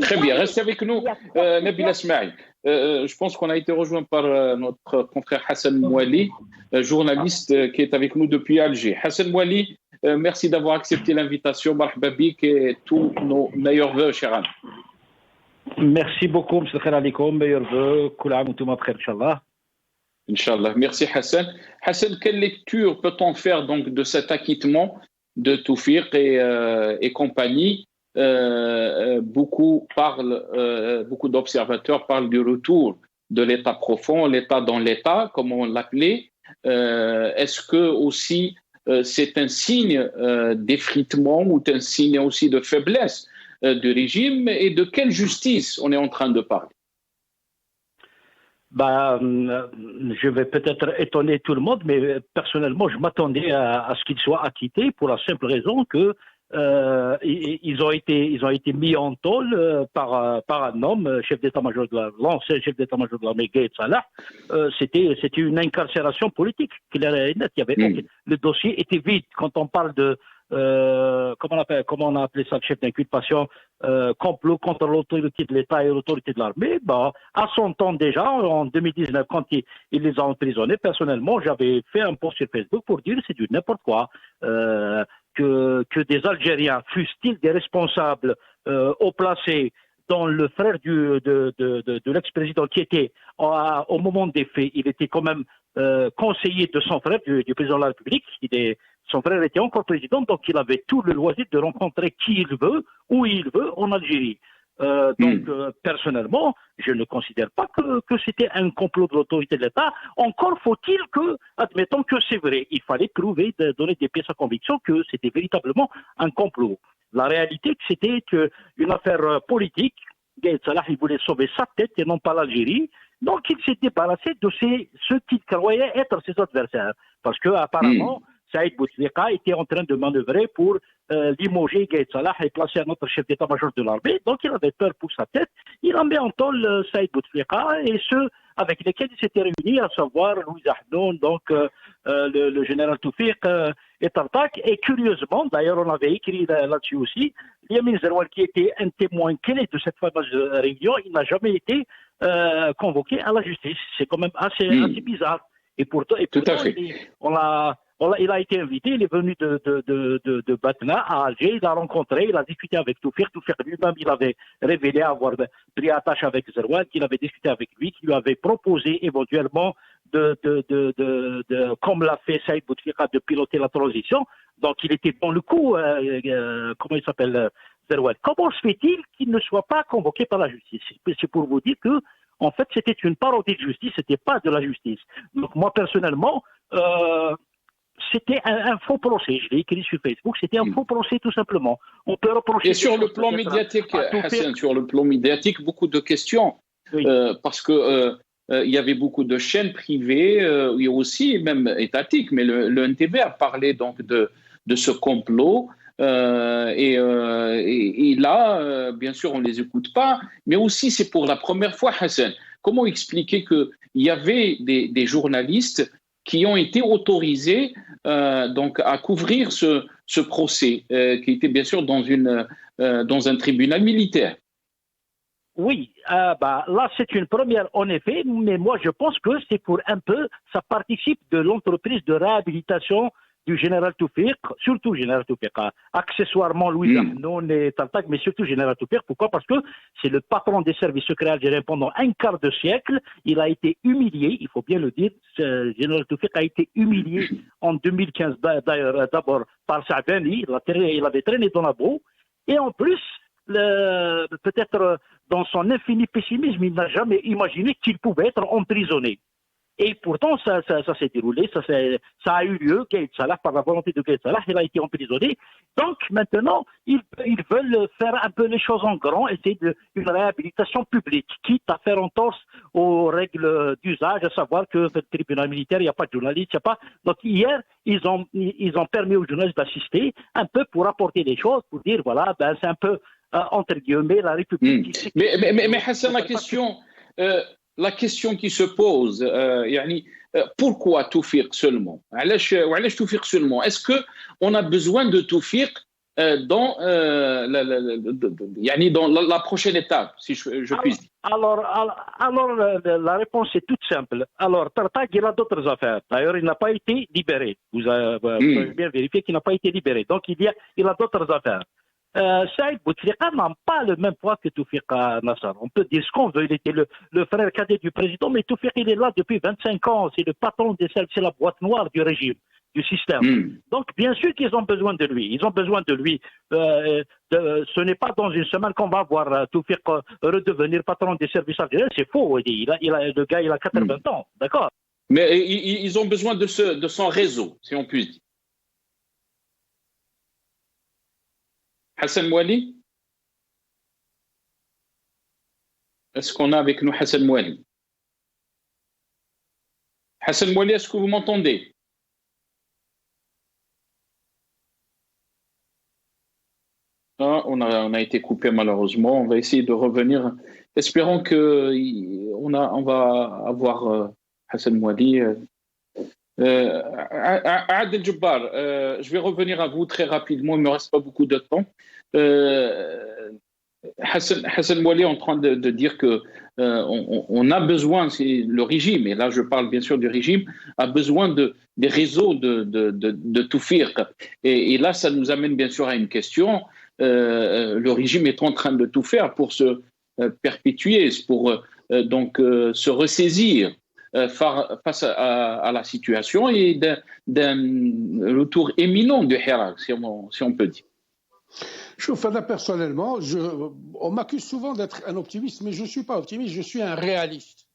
Très bien, restez avec nous, Nabila Smaïl. Je pense qu'on a été rejoint par notre confrère Hassan Mouali, journaliste qui est avec nous depuis Alger. Hassan Mouali, merci d'avoir accepté l'invitation. Marhaba bik et tous nos meilleurs vœux, Chiran. Merci beaucoup, M. Khair alaikum, meilleurs vœux, kul aam wa antum bkhair, Inch'Allah. Inch'Allah. Merci Hassan. Hassan, quelle lecture peut-on faire donc de cet acquittement de Toufiq et compagnie? Beaucoup d'observateurs parlent du retour de l'État profond, l'État dans l'État, comme on l'appelait. Est-ce que aussi c'est un signe d'effritement ou un signe aussi de faiblesse du régime, et de quelle justice on est en train de parler? Je vais peut-être étonner tout le monde, mais personnellement, je m'attendais à ce qu'il soit acquitté pour la simple raison que ils ont été mis en tôle par un homme, chef d'état-major l'ancien chef d'état-major de l'armée, Gaïd Salah. C'était une incarcération politique claire et nette. Le dossier était vide. Quand on parle de comment on a appelé ça, le chef d'inculpation, complot contre l'autorité de l'État et l'autorité de l'armée, à son temps déjà, en 2019, quand il les a emprisonnés, personnellement, j'avais fait un post sur Facebook pour dire que c'est du n'importe quoi. Que des Algériens, fussent-ils des responsables haut placés, dont le frère de l'ex-président qui était, au moment des faits, il était quand même conseiller de son frère, du président de la République. Son frère était encore président, donc il avait tout le loisir de rencontrer qui il veut, où il veut, en Algérie. Personnellement, je ne considère pas que c'était un complot de l'autorité de l'État. Encore faut-il que, admettons que c'est vrai, il fallait prouver, donner des pièces à conviction que c'était véritablement un complot. La réalité, c'était une affaire politique. Gaïd Salah, il voulait sauver sa tête et non pas l'Algérie. Donc, il s'est débarrassé de ceux qu'il croyait être ses adversaires. Parce que, apparemment, Saïd Bouteflika était en train de manœuvrer pour limoger Gaïd Salah et placer un autre chef d'état-major de l'armée. Donc il avait peur pour sa tête. Il a mis en tôle Saïd Bouteflika et ceux avec lesquels il s'était réuni, à savoir Louis Ahnoun, donc le général Toufiq et Tartak. Et curieusement, d'ailleurs on avait écrit là-dessus aussi, Yamin Zeroual, qui était un témoin clé de cette fameuse réunion, il n'a jamais été convoqué à la justice. C'est quand même assez bizarre. Et pourtant, il a été invité, il est venu de Batna à Alger, il a rencontré, il a discuté avec Toufiq. Toufiq lui-même, il avait révélé avoir pris attache avec Zeroual, qu'il avait discuté avec lui, qu'il lui avait proposé éventuellement comme l'a fait Saïd Bouteflika, de piloter la transition. Donc il était dans le coup, comment il s'appelle, Zeroual. Comment se fait-il qu'il ne soit pas convoqué par la justice? C'est pour vous dire que, en fait, c'était une parodie de justice, c'était pas de la justice. Donc moi, personnellement, c'était un faux procès. Je l'ai écrit sur Facebook. C'était un faux procès, tout simplement. On peut reprocher. Et sur le plan médiatique, Hassan, sur le plan médiatique, beaucoup de questions, parce que il y avait beaucoup de chaînes privées, et aussi même étatiques, mais le NTV a parlé donc de ce complot. Et là, bien sûr, on ne les écoute pas, mais aussi c'est pour la première fois, Hassan. Comment expliquer qu'il y avait des journalistes qui ont été autorisés donc à couvrir ce procès, qui était bien sûr dans un tribunal militaire? Oui, là c'est une première en effet, mais moi je pense que c'est pour un peu, ça participe de l'entreprise de réhabilitation du général Toufiq, surtout général Toufiq, accessoirement Louis Ahnoun et Tartak, mais surtout général Toufiq. Pourquoi? Parce que c'est le patron des services secrets algériens pendant un quart de siècle. Il a été humilié, il faut bien le dire. Général Toufiq a été humilié en 2015, d'ailleurs, d'abord par Saabani, il avait traîné dans la boue, et en plus, peut-être dans son infini pessimisme, il n'a jamais imaginé qu'il pouvait être emprisonné. Et pourtant, ça s'est déroulé, ça a eu lieu. Gaïd Salah, par la volonté de Gaïd Salah, il a été emprisonné. Donc maintenant, ils veulent faire un peu les choses en grand, essayer une réhabilitation publique, quitte à faire entorse aux règles d'usage, à savoir que dans le tribunal militaire, il n'y a pas de journalistes, il n'y a pas. Donc hier, ils ont permis aux journalistes d'assister, un peu pour apporter des choses, pour dire voilà, c'est un peu entre guillemets la République. Mais Hassan, la question qui se pose, pourquoi Toufiq seulement? Est-ce qu'on a besoin de Toufiq dans la prochaine étape, si je puis dire? Alors, la réponse est toute simple. Alors, Tartak, il a d'autres affaires. D'ailleurs, il n'a pas été libéré. Vous avez bien vérifié qu'il n'a pas été libéré. Donc, il a d'autres affaires. Saïd Bouteflika n'a pas le même poids que Toufiq Nasser. On peut dire ce qu'on veut, il était le frère cadet du président, mais Toufiq, il est là depuis 25 ans, c'est le patron des services, c'est la boîte noire du régime, du système. Donc, bien sûr qu'ils ont besoin de lui, ils ont besoin de lui. Ce n'est pas dans une semaine qu'on va voir Toufiq redevenir patron des services algériens, c'est faux, le gars, il a 80 ans, d'accord? Mais ils ont besoin de son réseau, si on peut dire. Hassan Mouali? Est-ce qu'on a avec nous Hassan Mouali? Hassan Mouali, est-ce que vous m'entendez? On a été coupé malheureusement. On va essayer de revenir. Espérons qu'on va avoir Hassan Mouali. Adel Jabbar, je vais revenir à vous très rapidement, il ne me reste pas beaucoup de temps. Hassan Mouali est en train de dire que on a besoin, c'est le régime, et là je parle bien sûr du régime, a besoin des réseaux de Toufiq. Et là, ça nous amène bien sûr à une question. Le régime est en train de tout faire pour se perpétuer, pour se ressaisir face à la situation et d'un retour éminent de Hirak, si on peut dire. Personnellement, on m'accuse souvent d'être un optimiste, mais je ne suis pas optimiste, je suis un réaliste.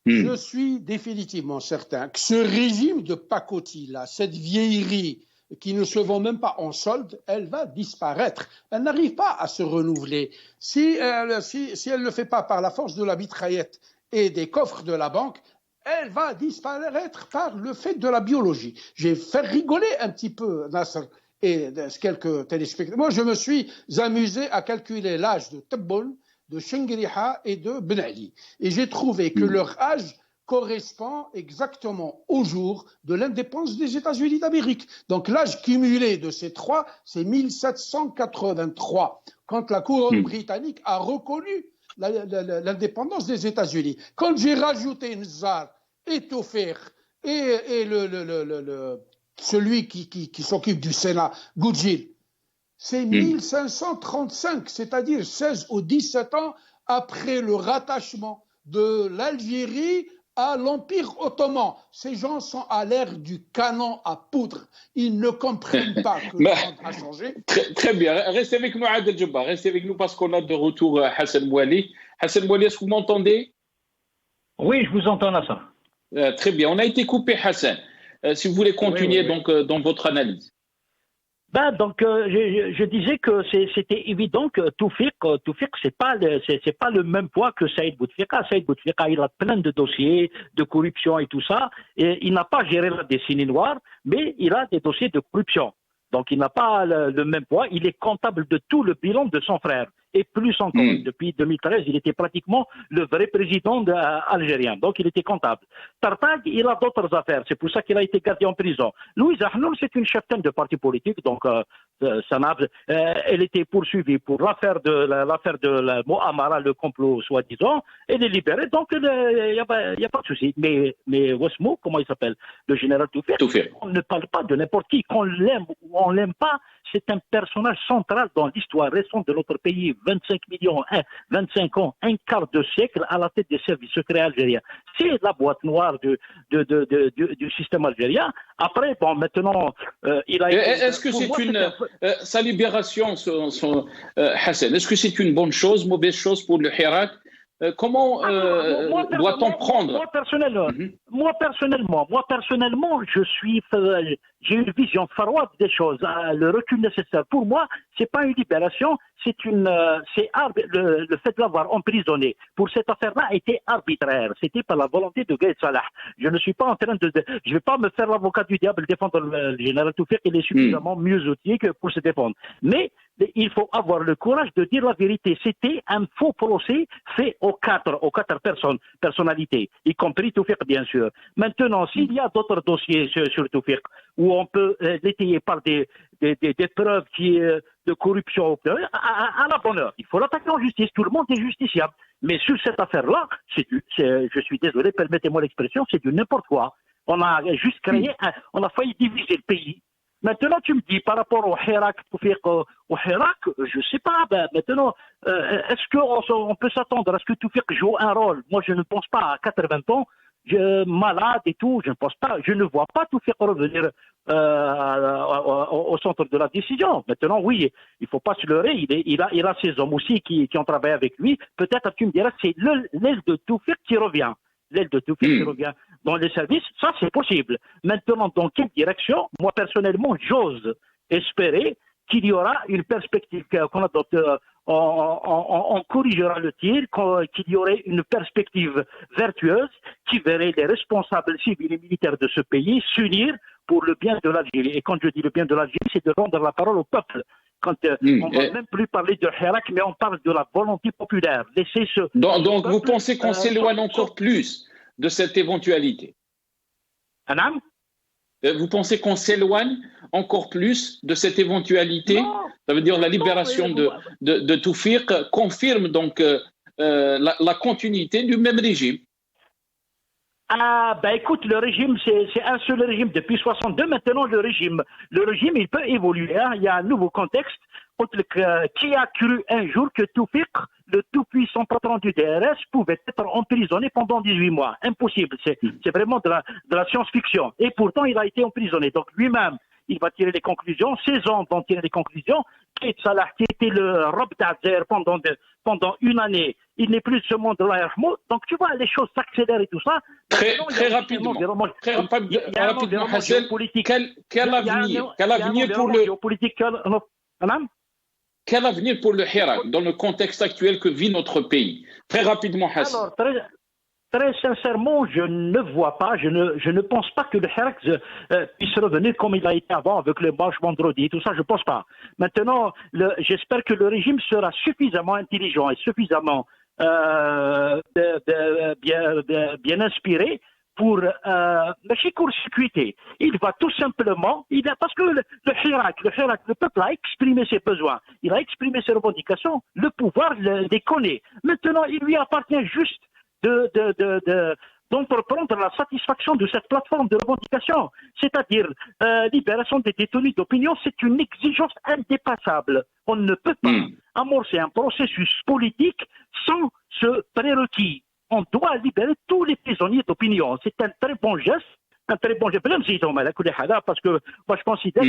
Je suis définitivement certain que ce régime de pacotille, cette vieillerie qui ne se vend même pas en solde, elle va disparaître. Elle n'arrive pas à se renouveler. Si elle ne le fait pas par la force de la mitraillette et des coffres de la banque, elle va disparaître par le fait de la biologie. J'ai fait rigoler un petit peu Nasser et quelques téléspectateurs. Moi, je me suis amusé à calculer l'âge de Tebboune, de Chengriha et de Ben Ali. Et j'ai trouvé que leur âge correspond exactement au jour de l'indépendance des États-Unis d'Amérique. Donc l'âge cumulé de ces trois, c'est 1783, quand la couronne britannique a reconnu l'indépendance des États-Unis. Quand j'ai rajouté Nzar et Toufiq et celui qui s'occupe du Sénat, Goudjil, c'est 1535, c'est-à-dire 16 ou 17 ans après le rattachement de l'Algérie à l'Empire ottoman. Ces gens sont à l'ère du canon à poudre. Ils ne comprennent pas que le monde a changé. Très bien. Restez avec nous, Adel Jabbar. Restez avec nous parce qu'on a de retour Hassan Mouali. Hassan Mouali, est-ce que vous m'entendez? Oui, je vous entends, Nasser. Très bien. On a été coupé, Hassan. Si vous voulez continuer donc dans votre analyse. Je disais que c'était évident que Toufiq, c'est pas le même poids que Saïd Bouteflika. Saïd Bouteflika, il a plein de dossiers de corruption et tout ça, et il n'a pas géré la décennie noire, mais il a des dossiers de corruption. Donc il n'a pas le même poids. Il est comptable de tout le bilan de son frère. Et plus encore, depuis 2013, il était pratiquement le vrai président algérien. Donc il était comptable. Tartag, il a d'autres affaires. C'est pour ça qu'il a été gardé en prison. Louise Ahnoun, c'est une cheftaine de parti politique. Donc elle était poursuivie pour l'affaire de la Mohamara, le complot soi-disant. Elle est libérée. Donc il n'y a pas de souci. Mais Wesmo, comment il s'appelle? Le général Toufik. On ne parle pas de n'importe qui. Qu'on l'aime ou on l'aime pas, c'est un personnage central dans l'histoire récente de notre pays. 25 ans, un quart de siècle à la tête des services secrets algériens. C'est la boîte noire du système algérien. Après, bon, maintenant, il a été... Est-ce que c'est sa libération, Hassan, est-ce que c'est une bonne chose, mauvaise chose pour le Hirak? Comment doit-on prendre? Moi personnellement, j'ai une vision froide des choses, le recul nécessaire. Pour moi, c'est pas une libération, c'est le fait de l'avoir emprisonné pour cette affaire-là a été arbitraire. C'était par la volonté de Gaïd Salah. Je ne suis pas en train je vais pas me faire l'avocat du diable défendre le général Toufik. Il est suffisamment mieux outillé que pour se défendre. Mais il faut avoir le courage de dire la vérité. C'était un faux procès fait aux quatre personnalités, y compris Toufik, bien sûr. Maintenant, s'il y a d'autres dossiers sur Toufik, où on peut l'étayer par des preuves de corruption, à la bonne heure, il faut l'attaquer en justice. Tout le monde est justiciable. Mais sur cette affaire-là, je suis désolé, permettez-moi l'expression, c'est du n'importe quoi. On a juste créé, on a failli diviser le pays. Maintenant, tu me dis, par rapport au Hirak, au Hirak, je sais pas, maintenant, est-ce qu'on peut s'attendre à ce que Toufik joue un rôle? Moi, je ne pense pas, à 80 ans, malade et tout, je ne pense pas, je ne vois pas Toufik revenir au centre de la décision. Maintenant, oui, il ne faut pas se leurrer, il a ses hommes aussi qui ont travaillé avec lui. Peut-être, tu me diras, c'est l'aile de Toufik qui revient. L'aile de Toufik qui revient dans les services, ça c'est possible. Maintenant, dans quelle direction? Moi personnellement, j'ose espérer qu'il y aura une perspective qu'on adopte, on corrigera le tir, qu'il y aurait une perspective vertueuse qui verrait les responsables civils et militaires de ce pays s'unir pour le bien de l'Algérie. Et quand je dis le bien de l'Algérie, c'est de rendre la parole au peuple. Quand on ne va même plus parler de Hirak, mais on parle de la volonté populaire. Donc vous pensez qu'on s'éloigne encore plus de cette éventualité? Anam? Vous pensez qu'on s'éloigne encore plus de cette éventualité? Ça veut dire la libération de Toufik confirme donc la continuité du même régime. Écoute, le régime, c'est un seul régime depuis 62. Maintenant, le régime, il peut évoluer. Il y a un nouveau contexte. Qui a cru un jour que Toufik, le tout-puissant patron du DRS, pouvait être emprisonné pendant 18 mois? Impossible. C'est vraiment de la science-fiction. Et pourtant, il a été emprisonné. Donc lui-même, il va tirer des conclusions. Ses hommes vont tirer des conclusions. Gaïd Salah, qui était le Rob d'Azer pendant une année, il n'est plus de ce monde-là. Donc tu vois, les choses s'accélèrent et tout ça. Très rapidement, Hassan, quel avenir pour le... Quel avenir pour le Hirak dans le contexte actuel que vit notre pays? Très rapidement, Hassan. Alors, très sincèrement, je ne vois pas, je ne pense pas que le Hirak puisse revenir comme il a été avant avec le marche vendredi, tout ça, je ne pense pas. Maintenant, j'espère que le régime sera suffisamment intelligent et suffisamment bien inspiré pour court-circuiter. Il va tout simplement, parce que le Hirak, le peuple a exprimé ses besoins, il a exprimé ses revendications, le pouvoir les connaît. Maintenant, il lui appartient juste d'entreprendre la satisfaction de cette plateforme de revendication, c'est-à-dire libération des détenus d'opinion. C'est une exigence indépassable. On ne peut pas amorcer un processus politique sans ce prérequis. On doit libérer tous les prisonniers d'opinion. C'est un très bon geste. Parce que moi je considère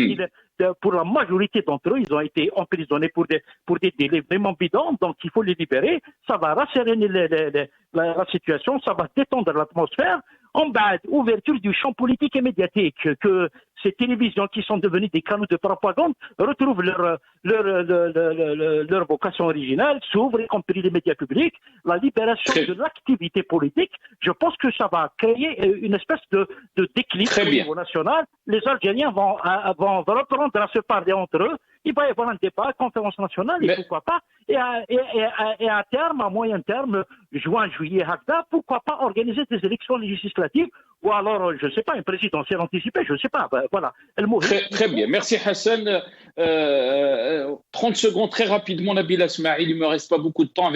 que pour la majorité d'entre eux, ils ont été emprisonnés pour des délais vraiment bidons, donc il faut les libérer. Ça va rasséréner la situation, ça va détendre l'atmosphère. En bas, ouverture du champ politique et médiatique, que ces télévisions qui sont devenues des canaux de propagande retrouvent leur vocation originale, s'ouvrent, y compris les médias publics. La libération de l'activité politique, je pense que ça va créer une espèce de déclic au niveau national. Les Algériens vont reprendre à se parler entre eux. Il va y avoir un débat, conférence nationale, et pourquoi pas. Et à terme, à moyen terme, juin, juillet, pourquoi pas organiser des élections législatives ou alors, je ne sais pas, une présidentielle anticipée, je ne sais pas. Voilà. Très bien. Merci Hassan. 30 secondes très rapidement, Nabil Esmaïl. Il ne me reste pas beaucoup de temps.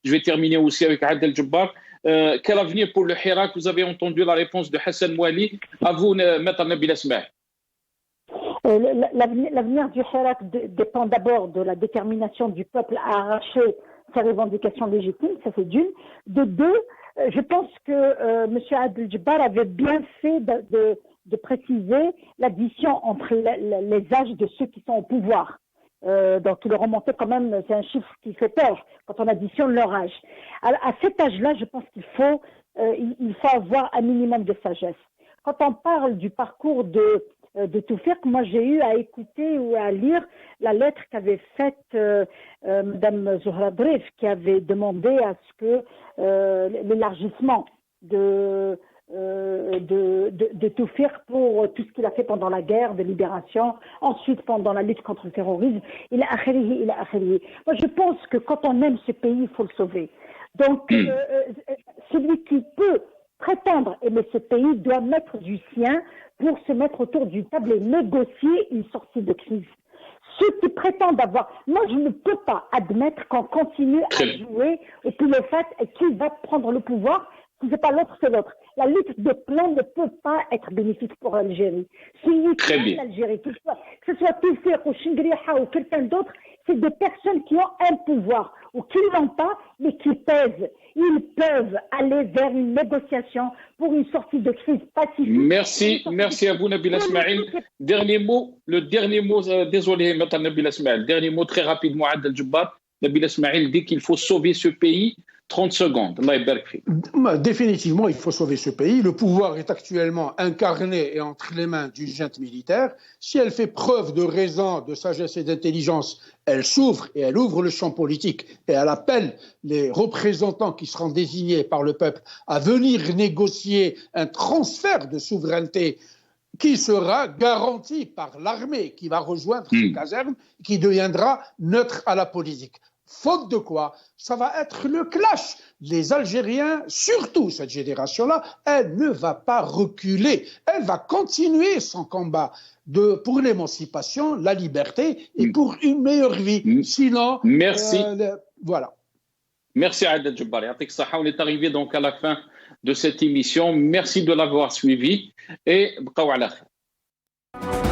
Je vais terminer aussi avec Adel Djebbar. Quel avenir pour le Hirak? Vous avez entendu la réponse de Hassan Mouali. À vous, Maître Nabil Esmaïl. L'avenir du Hirak dépend d'abord de la détermination du peuple à arracher ses revendications légitimes, ça c'est d'une. De deux, je pense que M. Adel Djebbar avait bien fait de préciser l'addition entre les âges de ceux qui sont au pouvoir. Donc il est remonté quand même, c'est un chiffre qui fait peur quand on additionne leur âge. À cet âge-là, je pense qu'il faut avoir un minimum de sagesse. Quand on parle du parcours de Toufik, moi j'ai eu à écouter ou à lire la lettre qu'avait faite Mme Zohra Drif, qui avait demandé à ce que l'élargissement de Toufik pour tout ce qu'il a fait pendant la guerre de libération, ensuite pendant la lutte contre le terrorisme, il a akhirihi. Moi je pense que quand on aime ce pays, il faut le sauver. Donc celui qui peut prétendre aimer ce pays doit mettre du sien pour se mettre autour d'une table et négocier une sortie de crise. Ceux qui prétendent moi je ne peux pas admettre qu'on continue à jouer et puis le fait qui va prendre le pouvoir, si c'est pas l'autre, c'est l'autre. La lutte de clans ne peut pas être bénéfique pour l'Algérie. Celui qui aime l'Algérie, que ce soit Toufik ou Chingriha ou quelqu'un d'autre, c'est des personnes qui ont un pouvoir ou qui ne l'ont pas, mais qui pèsent. Ils peuvent aller vers une négociation pour une sortie de crise pacifique. Merci à vous, Nabil Esmaïl. Dernier mot, désolé, Maître Nabil Esmaïl. Dernier mot très rapidement, Adel Djebbar. Nabil Esmaïl dit qu'il faut sauver ce pays. 30 secondes. Définitivement, il faut sauver ce pays. Le pouvoir est actuellement incarné et entre les mains d'une junte militaire. Si elle fait preuve de raison, de sagesse et d'intelligence, elle s'ouvre et elle ouvre le champ politique et elle appelle les représentants qui seront désignés par le peuple à venir négocier un transfert de souveraineté qui sera garanti par l'armée qui va rejoindre ces casernes, qui deviendra neutre à la politique. Faute de quoi, ça va être le clash. Les Algériens, surtout cette génération-là, elle ne va pas reculer. Elle va continuer son combat pour l'émancipation, la liberté et pour une meilleure vie. Sinon, voilà. Merci Adel Djebbar. On est arrivé donc à la fin de cette émission. Merci de l'avoir suivi et bqaw ala khair.